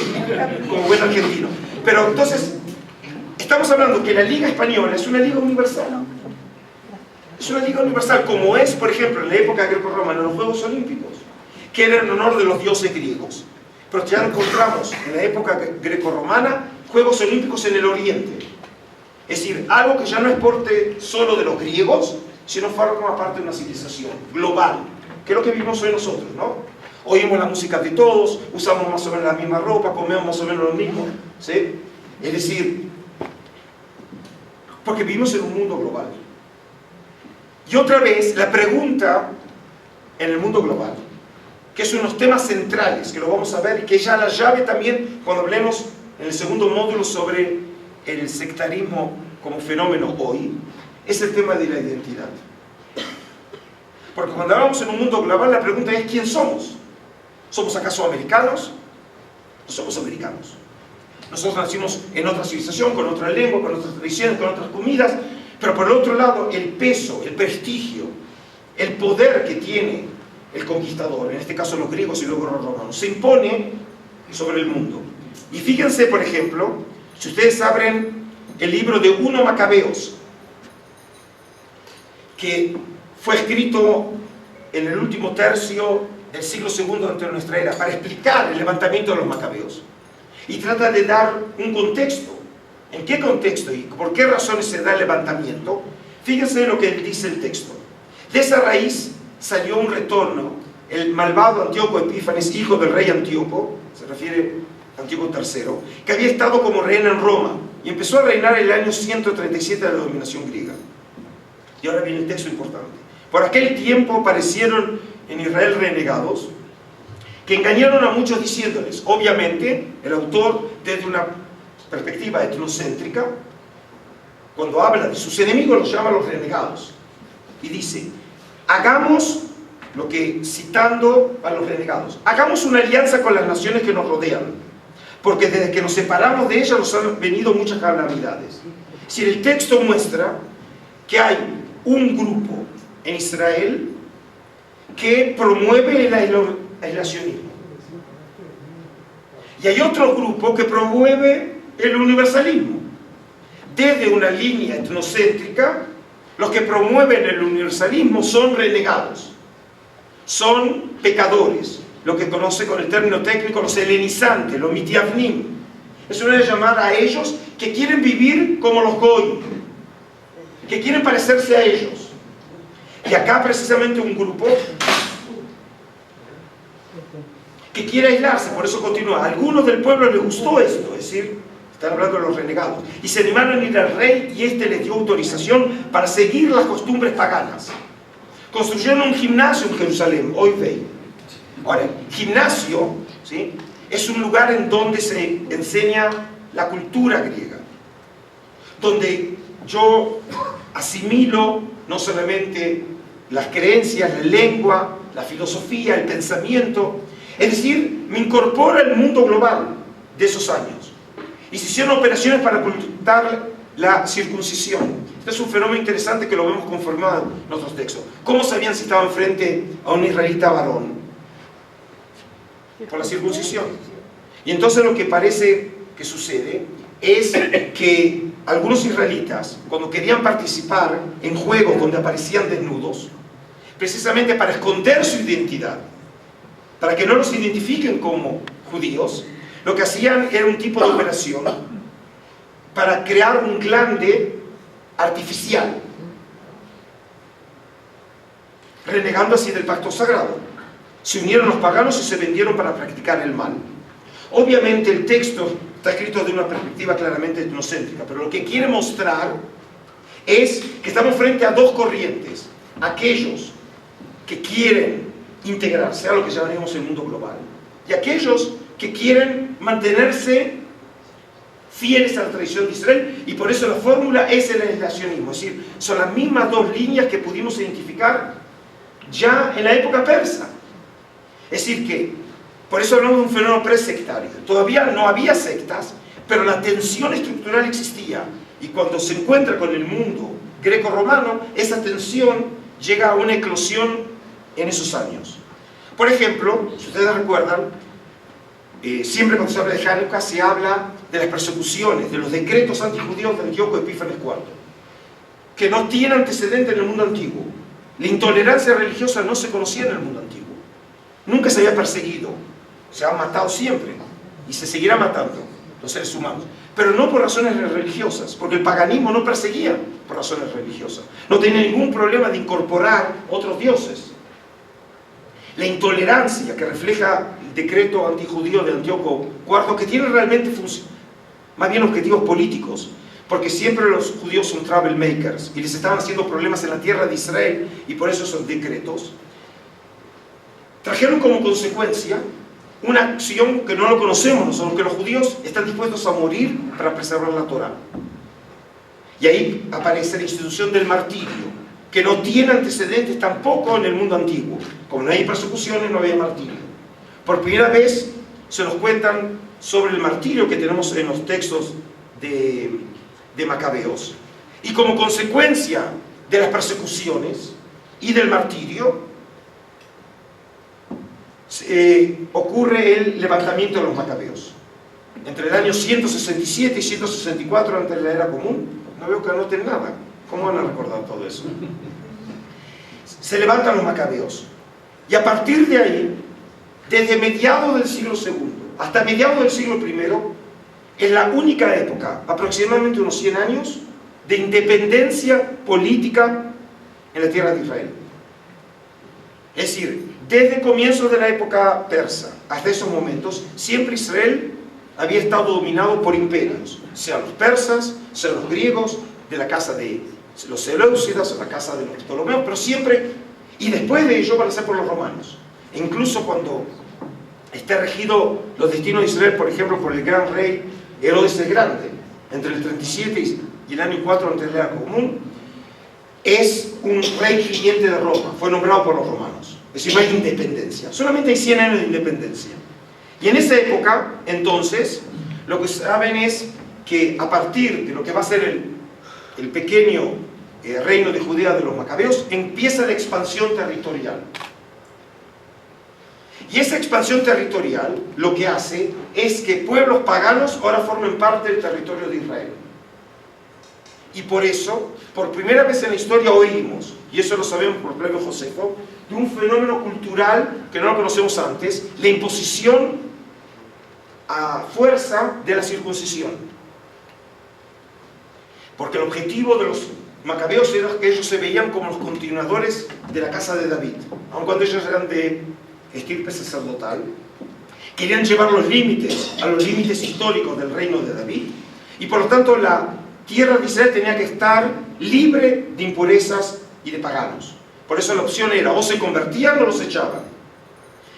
como buen argentino. Pero entonces, estamos hablando que la liga española es una liga universal. Es una liga universal, como es, por ejemplo, en la época greco-romana, en los Juegos Olímpicos, que era en honor de los dioses griegos. Pero ya encontramos en la época greco-romana Juegos Olímpicos en el Oriente. Es decir, algo que ya no es porte solo de los griegos, sino forma parte de una civilización global, que es lo que vivimos hoy nosotros, ¿no? Oímos la música de todos, usamos más o menos la misma ropa, comemos más o menos lo mismo, ¿sí? Es decir, porque vivimos en un mundo global. Y otra vez, la pregunta en el mundo global, que es uno de los temas centrales, que lo vamos a ver, y que ya la llave también, cuando hablemos en el segundo módulo sobre el sectarismo como fenómeno hoy, es el tema de la identidad. Porque cuando hablamos en un mundo global, la pregunta es ¿quién somos? ¿Somos acaso americanos? No somos americanos. Nosotros nacimos en otra civilización, con otra lengua, con otras tradiciones, con otras comidas, pero por el otro lado, el peso, el prestigio, el poder que tiene el conquistador, en este caso los griegos y luego los romanos, se impone sobre el mundo. Y fíjense, por ejemplo, si ustedes abren el libro de 1 Macabeos, que fue escrito en el último tercio del siglo II antes de nuestra era, para explicar el levantamiento de los macabeos. Y trata de dar un contexto. ¿En qué contexto y por qué razones se da el levantamiento? Fíjense lo que dice el texto. De esa raíz salió un retorno. El malvado Antíoco Epífanes, hijo del rey Antíoco, se refiere a Antíoco III, que había estado como rey en Roma y empezó a reinar en el año 137 de la dominación griega. Y ahora viene el texto importante. Por aquel tiempo aparecieron en Israel renegados que engañaron a muchos diciéndoles, obviamente, el autor desde una perspectiva etnocéntrica, cuando habla de sus enemigos los llama los renegados. Y dice, hagamos, lo que citando a los renegados, hagamos una alianza con las naciones que nos rodean, porque desde que nos separamos de ellas nos han venido muchas calamidades. Si el texto muestra que hay un grupo en Israel que promueve el aislacionismo y hay otro grupo que promueve el universalismo. Desde una línea etnocéntrica, los que promueven el universalismo son renegados, son pecadores, lo que conoce con el término técnico los helenizantes, los mitiavnim. Es una llamada a ellos que quieren vivir como los goy, que quieren parecerse a ellos. Y acá precisamente un grupo que quiere aislarse, por eso continúa. A algunos del pueblo les gustó esto, es decir, están hablando de los renegados, y se animaron a ir al rey y éste les dio autorización para seguir las costumbres paganas. Construyeron un gimnasio en Jerusalén, hoy veis. Ahora, gimnasio, ¿sí?, es un lugar en donde se enseña la cultura griega, donde yo asimilo no solamente las creencias, la lengua, la filosofía, el pensamiento, es decir, me incorpora al mundo global de esos años. Y se hicieron operaciones para ocultar la circuncisión. Este es un fenómeno interesante que lo vemos conformado en otros textos. ¿Cómo sabían si estaban frente a un israelita varón? Por la circuncisión. Y entonces lo que parece que sucede es que algunos israelitas, cuando querían participar en juegos donde aparecían desnudos, precisamente para esconder su identidad, para que no los identifiquen como judíos, lo que hacían era un tipo de operación para crear un glande artificial, renegando así del pacto sagrado. Se unieron los paganos y se vendieron para practicar el mal. Obviamente el texto está escrito de una perspectiva claramente etnocéntrica, pero lo que quiere mostrar es que estamos frente a dos corrientes: aquellos que quieren integrarse a lo que llamaríamos el mundo global, y aquellos que quieren mantenerse fieles a la tradición de Israel, y por eso la fórmula es el aislacionismo. Es decir, son las mismas dos líneas que pudimos identificar ya en la época persa. Es decir que, por eso hablamos de un fenómeno presectario. Todavía no había sectas, pero la tensión estructural existía, y cuando se encuentra con el mundo greco-romano, esa tensión llega a una eclosión en esos años. Por ejemplo, si ustedes recuerdan, siempre cuando se habla de Hanukkah se habla de las persecuciones, de los decretos antijudíos de Antíoco Epífanes IV, que no tienen antecedente en el mundo antiguo. La intolerancia religiosa no se conocía en el mundo antiguo. Nunca se había perseguido. Se ha matado siempre y se seguirá matando los seres humanos, pero no por razones religiosas, porque el paganismo no perseguía por razones religiosas. No tenía ningún problema de incorporar otros dioses. La intolerancia que refleja el decreto antijudío de Antíoco IV, que tiene realmente más bien objetivos políticos, porque siempre los judíos son troublemakers y les estaban haciendo problemas en la tierra de Israel, y por eso esos decretos trajeron como consecuencia una acción que no lo conocemos nosotros, que los judíos están dispuestos a morir para preservar la Torá. Y ahí aparece la institución del martirio, que no tiene antecedentes tampoco en el mundo antiguo. Como no hay persecuciones, no había martirio. Por primera vez se nos cuentan sobre el martirio que tenemos en los textos de Macabeos. Y como consecuencia de las persecuciones y del martirio, ocurre el levantamiento de los Macabeos. Entre el año 167 y 164 antes de la era común. No veo que anoten nada. ¿Cómo van a recordar todo eso? Se levantan los Macabeos. Y a partir de ahí, desde mediados del siglo II hasta mediados del siglo I, es la única época, aproximadamente unos 100 años, de independencia política en la tierra de Israel. Es decir, desde comienzos de la época persa hasta esos momentos, siempre Israel había estado dominado por imperios, sean los persas, sean los griegos, de la casa de los seleucidas, o la casa de los ptolomeos, pero siempre, y después de ello van a ser por los romanos. E incluso cuando esté regido los destinos de Israel, por ejemplo, por el gran rey Herodes el Grande, entre el 37 y el año 4 antes de la era común, es un rey cliente de Roma, fue nombrado por los romanos. Es decir, no hay independencia, solamente hay 100 años de independencia. Y en esa época, entonces, lo que saben es que a partir de lo que va a ser el pequeño reino de Judea de los Macabeos, empieza la expansión territorial. Y esa expansión territorial lo que hace es que pueblos paganos ahora formen parte del territorio de Israel. Y por eso, por primera vez en la historia oímos, y eso lo sabemos por Flavio Josefo, de un fenómeno cultural que no lo conocemos antes, la imposición a fuerza de la circuncisión. Porque el objetivo de los macabeos era que ellos se veían como los continuadores de la casa de David, aun cuando ellos eran de estirpe sacerdotal. Querían llevar los límites a los límites históricos del reino de David, y por lo tanto la tierra de Israel tenía que estar libre de impurezas y de paganos. Por eso la opción era o se convertían o los echaban.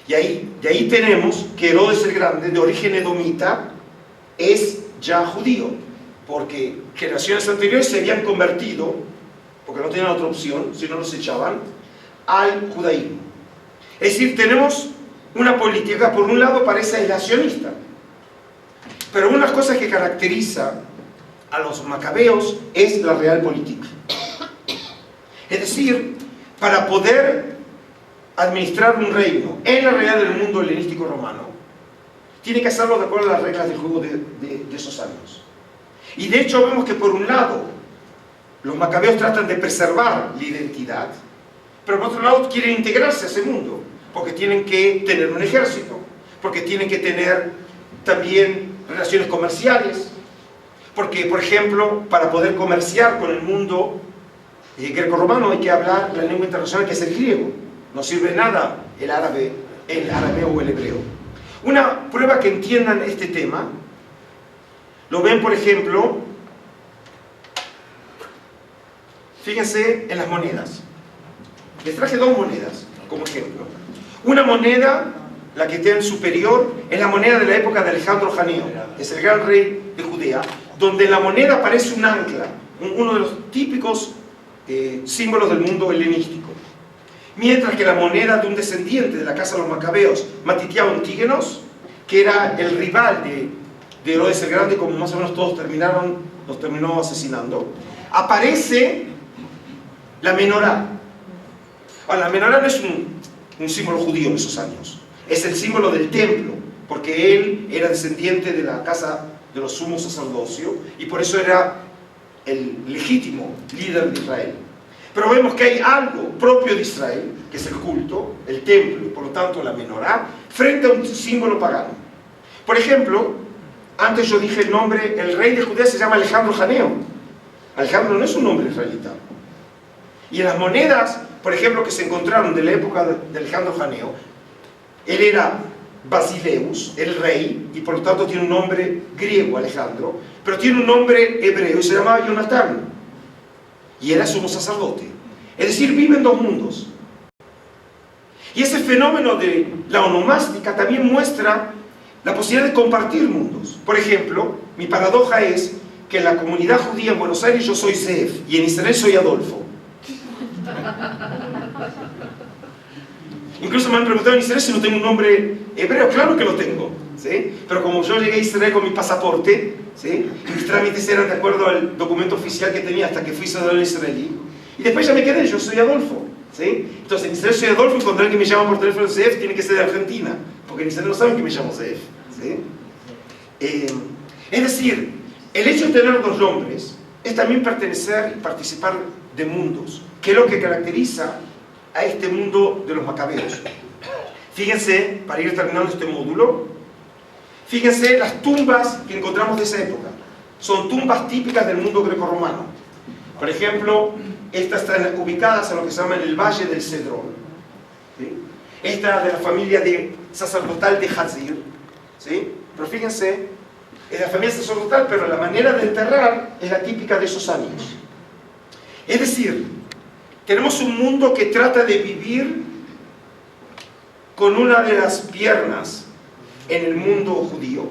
De ahí tenemos que Herodes el Grande, de origen edomita, es ya judío, porque generaciones anteriores se habían convertido, porque no tenían otra opción, si no los echaban, al judaísmo. Es decir, tenemos una política, por un lado parece aislacionista, pero una de las cosas que caracteriza a los macabeos es la real política. Es decir, para poder administrar un reino en la realidad del mundo helenístico romano, tiene que hacerlo de acuerdo a las reglas del juego de esos años. Y de hecho vemos que por un lado los macabeos tratan de preservar la identidad, pero por otro lado quieren integrarse a ese mundo, porque tienen que tener un ejército, porque tienen que tener también relaciones comerciales, porque, por ejemplo, para poder comerciar con el mundo greco-romano hay que hablar la lengua internacional, que es el griego. No sirve nada el árabe, el arameo o el hebreo. Una prueba que entiendan este tema, lo ven, por ejemplo, fíjense en las monedas. Les traje dos monedas como ejemplo. Una moneda, la que tiene superior, es la moneda de la época de Alejandro Janeo, es el gran rey de Judea, donde en la moneda aparece un ancla, uno de los típicos símbolos del mundo helenístico. Mientras que la moneda de un descendiente de la casa de los macabeos, Matitiao Antígenos, que era el rival de Herodes el Grande, como más o menos todos los terminó asesinando, aparece la menorá. Ahora, la menorá no es un símbolo judío en esos años, es el símbolo del templo, porque él era descendiente de la casa de los sumos sacerdocios y por eso era el legítimo líder de Israel. Pero vemos que hay algo propio de Israel, que es el culto, el templo y por lo tanto la menorá, frente a un símbolo pagano. Por ejemplo, antes yo dije el nombre, el rey de Judea se llama Alejandro Janeo. Alejandro no es un nombre israelita. Y en las monedas, por ejemplo, que se encontraron de la época de Alejandro Janeo, él era Basileus, el rey, y por lo tanto tiene un nombre griego, Alejandro, pero tiene un nombre hebreo y se llamaba Jonatán, y era sumo sacerdote. Es decir, vive en dos mundos. Y ese fenómeno de la onomástica también muestra la posibilidad de compartir mundos. Por ejemplo, mi paradoja es que en la comunidad judía en Buenos Aires yo soy Zeev y en Israel soy Adolfo. Incluso me han preguntado en Israel si no tengo un nombre hebreo. Claro que lo tengo, ¿sí? Pero como yo llegué a Israel con mi pasaporte, ¿sí? Mis trámites eran de acuerdo al documento oficial que tenía hasta que fui ciudadano israelí. Y después ya me quedé, yo soy Adolfo, ¿sí? Entonces en Israel soy Adolfo y cuando alguien me llama por teléfono Zeev tiene que ser de Argentina, porque en Israel no saben que me llamo Zeev, ¿sí? Es decir, el hecho de tener dos nombres es también pertenecer y participar de mundos, que es lo que caracteriza a este mundo de los macabeos. Fíjense, para ir terminando este módulo, fíjense las tumbas que encontramos de esa época. Son tumbas típicas del mundo grecorromano. Por ejemplo, estas están ubicadas en lo que se llama el Valle del Cedrón, ¿sí? Esta de la familia sacerdotal de Hazir, ¿sí? Pero fíjense, es de la familia sacerdotal, pero la manera de enterrar es la típica de esos años. Es decir, tenemos un mundo que trata de vivir con una de las piernas en el mundo judío,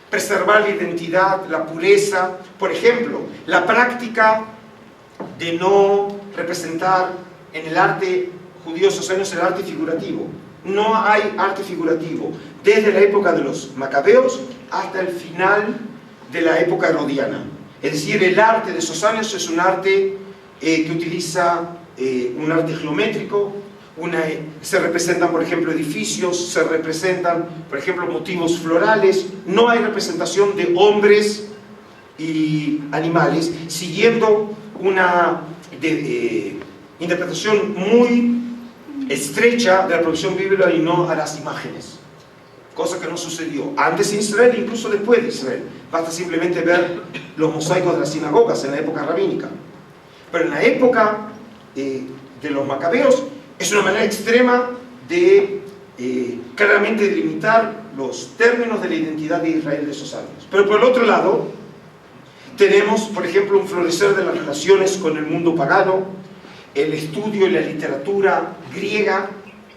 preservar la identidad, la pureza. Por ejemplo, la práctica de no representar en el arte judío esos años el arte figurativo. No hay arte figurativo desde la época de los macabeos hasta el final de la época herodiana. Es decir, el arte de esos años es un arte que utiliza un arte geométrico, se representan, por ejemplo, edificios, se representan, por ejemplo, motivos florales. No hay representación de hombres y animales, siguiendo una interpretación muy estrecha de la producción bíblica y no a las imágenes, cosa que no sucedió antes en Israel e incluso después de Israel. Basta simplemente ver los mosaicos de las sinagogas en la época rabínica. Pero en la época de los macabeos es una manera extrema de claramente delimitar los términos de la identidad de Israel de esos años. Pero por el otro lado tenemos, por ejemplo, un florecer de las relaciones con el mundo pagano, el estudio y la literatura griega,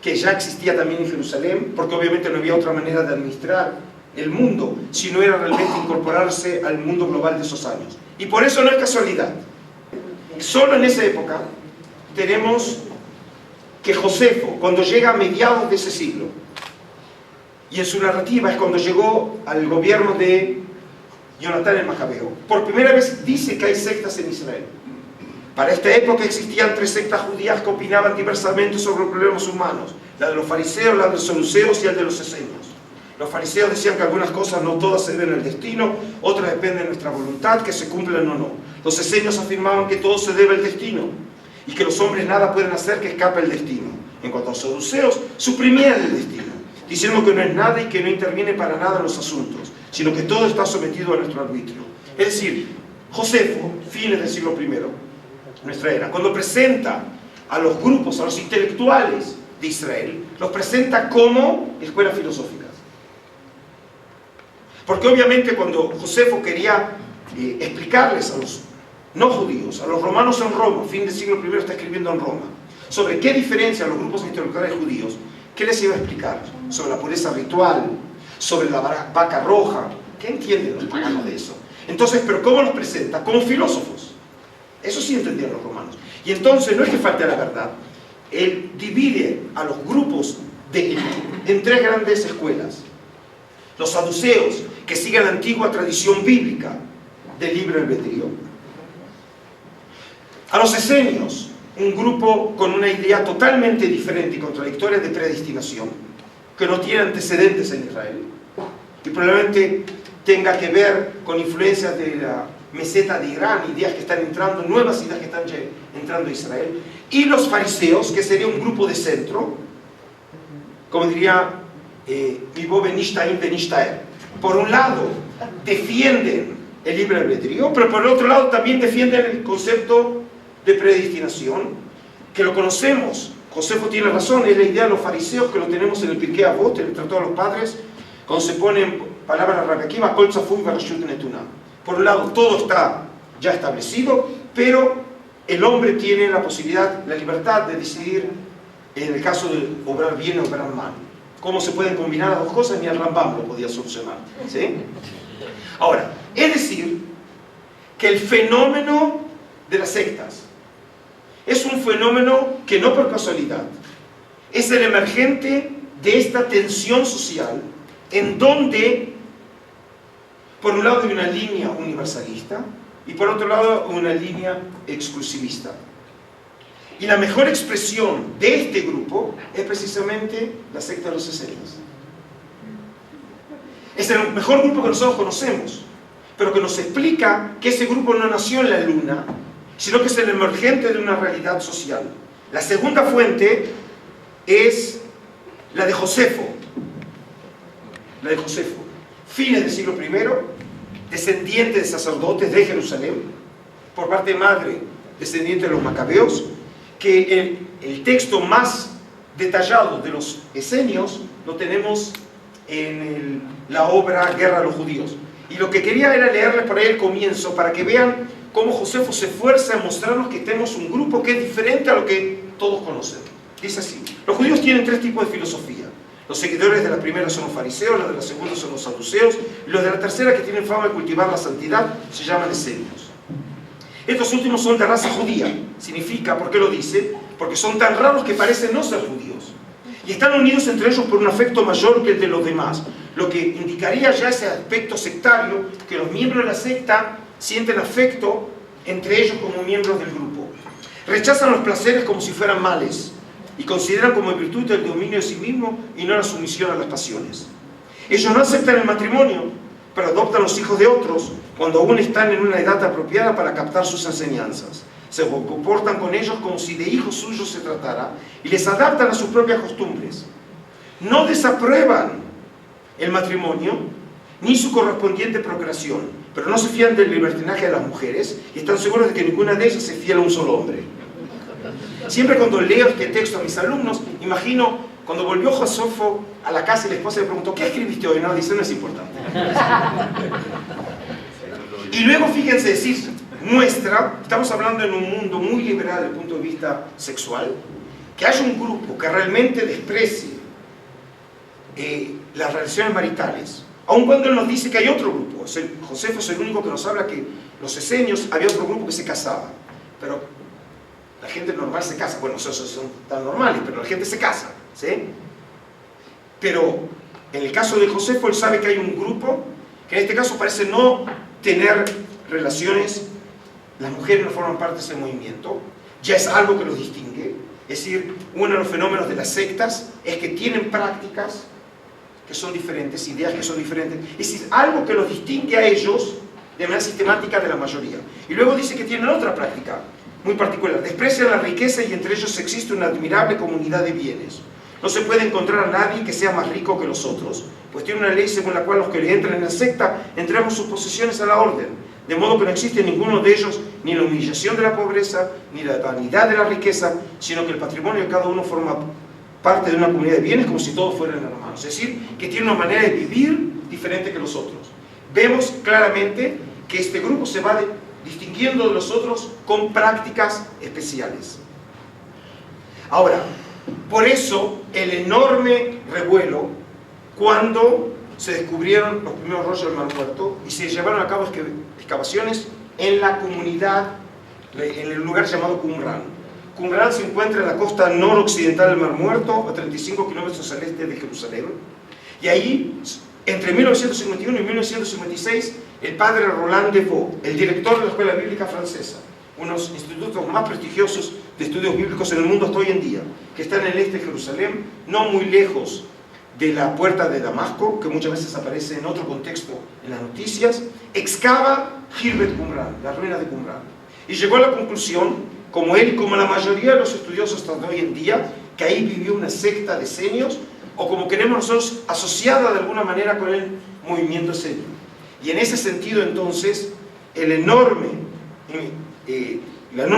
que ya existía también en Jerusalén, porque obviamente no había otra manera de administrar el mundo, si no era realmente incorporarse al mundo global de esos años. Y por eso no es casualidad. Solo en esa época tenemos que Josefo, cuando llega a mediados de ese siglo, y en su narrativa es cuando llegó al gobierno de Jonatán el Macabeo, por primera vez dice que hay sectas en Israel. Para esta época existían 3 sectas judías que opinaban diversamente sobre los problemas humanos: la de los fariseos, la de los saduceos y el de los esenios. Los fariseos decían que algunas cosas no todas se deben al destino, otras dependen de nuestra voluntad, que se cumplan o no. Los esenios afirmaban que todo se debe al destino y que los hombres nada pueden hacer que escape el destino. En cuanto a los saduceos, suprimían el destino, diciendo que no es nada y que no interviene para nada en los asuntos, sino que todo está sometido a nuestro arbitrio. Es decir, Josefo, fines del siglo I, nuestra era, cuando presenta a los grupos, a los intelectuales de Israel, los presenta como escuelas filosóficas. Porque obviamente cuando Josefo quería explicarles a los no judíos, a los romanos en Roma, fin del siglo I está escribiendo en Roma, sobre qué diferencia los grupos intelectuales judíos, ¿qué les iba a explicar? Sobre la pureza ritual, sobre la vaca roja. ¿Qué entienden los paganos de eso? Entonces, ¿pero cómo los presenta? Como filósofos. Eso sí entendían los romanos. Y entonces, no es que falte la verdad, él divide a los grupos en 3 grandes escuelas. Los saduceos, que siguen la antigua tradición bíblica del libre albedrío. A los esenios, un grupo con una idea totalmente diferente y contradictoria de predestinación, que no tiene antecedentes en Israel, y probablemente tenga que ver con influencias de la meseta de Irán, ideas que están entrando, nuevas ideas que están entrando a Israel. Y los fariseos, que sería un grupo de centro, como diría Vivo Benishtaim Benishtaer. Por un lado, defienden el libre albedrío, pero por el otro lado también defienden el concepto de predestinación, que lo conocemos. Josefo tiene razón, es la idea de los fariseos, que lo tenemos en el Pirkei Avot, en el Tratado de los Padres, cuando se ponen palabras rabiaquivas, kol tzafui v'reshut netuna. Por un lado, todo está ya establecido, pero el hombre tiene la posibilidad, la libertad de decidir, en el caso de obrar bien o obrar mal. ¿Cómo se pueden combinar las dos cosas? Ni el Rambam lo podía solucionar, ¿sí? Ahora, es decir, que el fenómeno de las sectas es un fenómeno que no por casualidad es el emergente de esta tensión social, en donde por un lado hay una línea universalista y por otro lado una línea exclusivista. Y la mejor expresión de este grupo es precisamente la secta de los esenios. Es el mejor grupo que nosotros conocemos, pero que nos explica que ese grupo no nació en la luna, sino que es el emergente de una realidad social. La segunda fuente es la de Josefo. La de Josefo. Fines del siglo I, descendiente de sacerdotes de Jerusalén, por parte de madre, descendiente de los macabeos, que el texto más detallado de los esenios lo tenemos en la obra Guerra a los Judíos. Y lo que quería era leerles por ahí el comienzo, para que vean cómo Josefo se esfuerza en mostrarnos que tenemos un grupo que es diferente a lo que todos conocen. Dice así: los judíos tienen 3 tipos de filosofía. Los seguidores de la primera son los fariseos, los de la segunda son los saduceos, y los de la tercera, que tienen fama de cultivar la santidad, se llaman esenios. Estos últimos son de raza judía. Significa, ¿por qué lo dice? Porque son tan raros que parecen no ser judíos. Y están unidos entre ellos por un afecto mayor que el de los demás, lo que indicaría ya ese aspecto sectario, que los miembros de la secta sienten afecto entre ellos como miembros del grupo. Rechazan los placeres como si fueran males y consideran como virtud el dominio de sí mismo y no la sumisión a las pasiones. Ellos no aceptan el matrimonio, pero adoptan los hijos de otros cuando aún están en una edad apropiada para captar sus enseñanzas. Se comportan con ellos como si de hijos suyos se tratara y les adaptan a sus propias costumbres. No desaprueban el matrimonio ni su correspondiente procreación, pero no se fían del libertinaje de las mujeres y están seguros de que ninguna de ellas se fiel a un solo hombre. Siempre cuando leo este texto a mis alumnos, imagino cuando volvió Josefo a la casa y la esposa le preguntó: ¿qué escribiste hoy? No, dice, no es importante. Y luego, fíjense, muestra, estamos hablando en un mundo muy liberal desde el punto de vista sexual, que haya un grupo que realmente desprecie las relaciones maritales, aun cuando él nos dice que hay otro grupo. Josefo es el único que nos habla que los esenios había otro grupo que se casaba, pero la gente normal se casa. Bueno, esos son tan normales, pero la gente se casa, ¿sí? Pero en el caso de Josefo, él sabe que hay un grupo que en este caso parece no tener relaciones. Las mujeres no forman parte de ese movimiento, ya es algo que los distingue. Es decir, uno de los fenómenos de las sectas es que tienen prácticas que son diferentes, ideas que son diferentes. Es decir, algo que los distingue a ellos de manera sistemática de la mayoría. Y luego dice que tienen otra práctica muy particular. Desprecian la riqueza y entre ellos existe una admirable comunidad de bienes. No se puede encontrar a nadie que sea más rico que los otros, pues tiene una ley según la cual los que le entran en la secta entregamos sus posesiones a la orden, de modo que no existe en ninguno de ellos ni la humillación de la pobreza, ni la vanidad de la riqueza, sino que el patrimonio de cada uno forma parte de una comunidad de bienes como si todos fueran hermanos. Es decir, que tiene una manera de vivir diferente que los otros. Vemos claramente que este grupo se va distinguiendo de los otros con prácticas especiales. Ahora, por eso el enorme revuelo cuando se descubrieron los primeros rollos del Mar Muerto y se llevaron a cabo excavaciones en la comunidad, en el lugar llamado Qumran. Qumran se encuentra en la costa noroccidental del Mar Muerto, a 35 kilómetros al este de Jerusalén. Y ahí, entre 1951 y 1956, el padre Roland Devaux, el director de la Escuela Bíblica Francesa, unos institutos más prestigiosos de estudios bíblicos en el mundo hasta hoy en día, que están en el este de Jerusalén, no muy lejos de la puerta de Damasco, que muchas veces aparece en otro contexto en las noticias, excava Khirbet Qumran, las ruinas de Qumran, y llegó a la conclusión, como él y como la mayoría de los estudiosos hasta hoy en día, que ahí vivió una secta de esenios, o como queremos nosotros, asociada de alguna manera con el movimiento esenio. Y en ese sentido, entonces, la enorme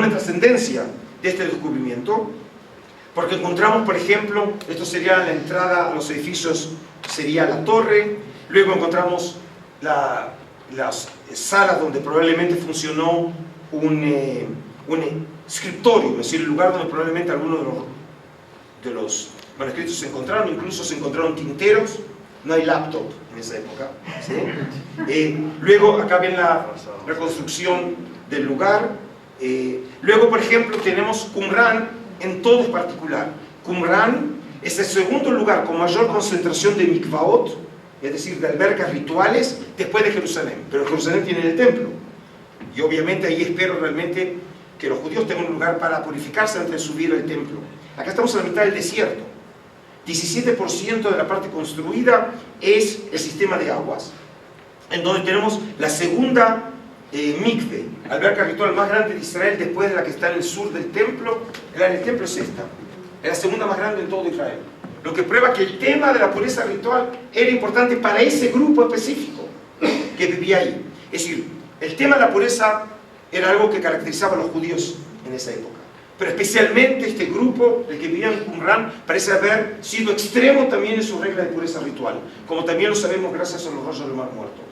trascendencia de este descubrimiento, porque encontramos, por ejemplo, esto sería la entrada a los edificios, sería la torre, luego encontramos las salas donde probablemente funcionó un escritorio, es decir, el lugar donde probablemente algunos de los manuscritos se encontraron, incluso se encontraron tinteros, no hay laptop en esa época, ¿sí? Luego acá ven la reconstrucción del lugar. Luego, por ejemplo, tenemos Qumran en todo particular. Qumran es el segundo lugar con mayor concentración de mikvaot, es decir, de albercas rituales, después de Jerusalén. Pero Jerusalén tiene el templo. Y obviamente ahí espero realmente que los judíos tengan un lugar para purificarse antes de subir al templo. Acá estamos en la mitad del desierto. 17% de la parte construida es el sistema de aguas, en donde tenemos la segunda mikve, alberca ritual más grande de Israel después de la que está en el sur del templo. La del templo es esta, es la segunda más grande en todo Israel, lo que prueba que el tema de la pureza ritual era importante para ese grupo específico que vivía ahí. Es decir, el tema de la pureza era algo que caracterizaba a los judíos en esa época, pero especialmente este grupo, el que vivía en Qumran, parece haber sido extremo también en su regla de pureza ritual, como también lo sabemos gracias a los rollos del Mar Muerto.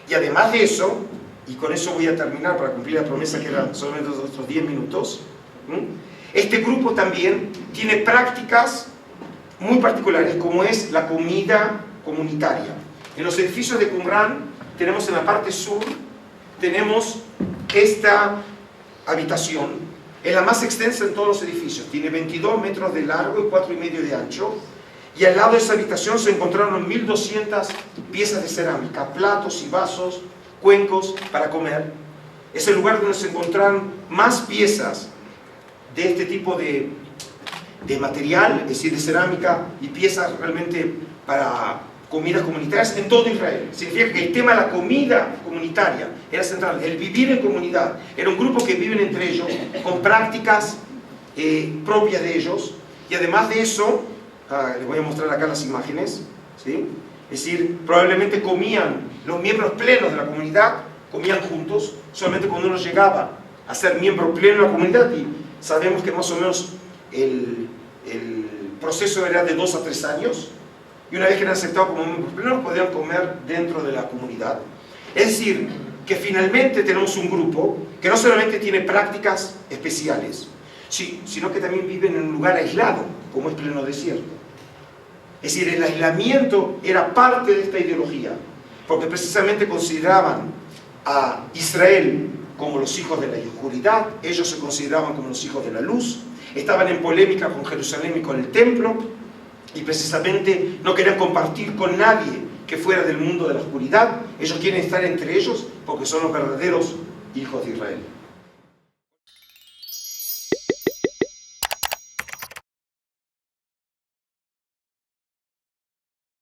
Y además de eso, y con eso voy a terminar para cumplir la promesa que eran solamente los otros 10 minutos, este grupo también tiene prácticas muy particulares, como es la comida comunitaria. En los edificios de Qumran tenemos en la parte sur, tenemos esta habitación, es la más extensa en todos los edificios, tiene 22 metros de largo y 4,5 de ancho, y al lado de esa habitación se encontraron 1.200 piezas de cerámica, platos y vasos, cuencos para comer. Es el lugar donde se encontraron más piezas de este tipo de material, es decir, de cerámica y piezas realmente para comidas comunitarias en todo Israel. Significa que el tema de la comida comunitaria era central, el vivir en comunidad. Era un grupo que viven entre ellos, con prácticas propias de ellos, y además de eso, les voy a mostrar acá las imágenes, ¿sí? Es decir, probablemente comían, los miembros plenos de la comunidad comían juntos, solamente cuando uno llegaba a ser miembro pleno de la comunidad, y sabemos que más o menos el proceso era de 2 a 3 años, y una vez que eran aceptados como miembros plenos, podían comer dentro de la comunidad. Es decir, que finalmente tenemos un grupo que no solamente tiene prácticas especiales, sí, sino que también viven en un lugar aislado, como es pleno desierto. Es decir, el aislamiento era parte de esta ideología, porque precisamente consideraban a Israel como los hijos de la oscuridad, ellos se consideraban como los hijos de la luz, estaban en polémica con Jerusalén y con el templo, y precisamente no querían compartir con nadie que fuera del mundo de la oscuridad. Ellos quieren estar entre ellos porque son los verdaderos hijos de Israel.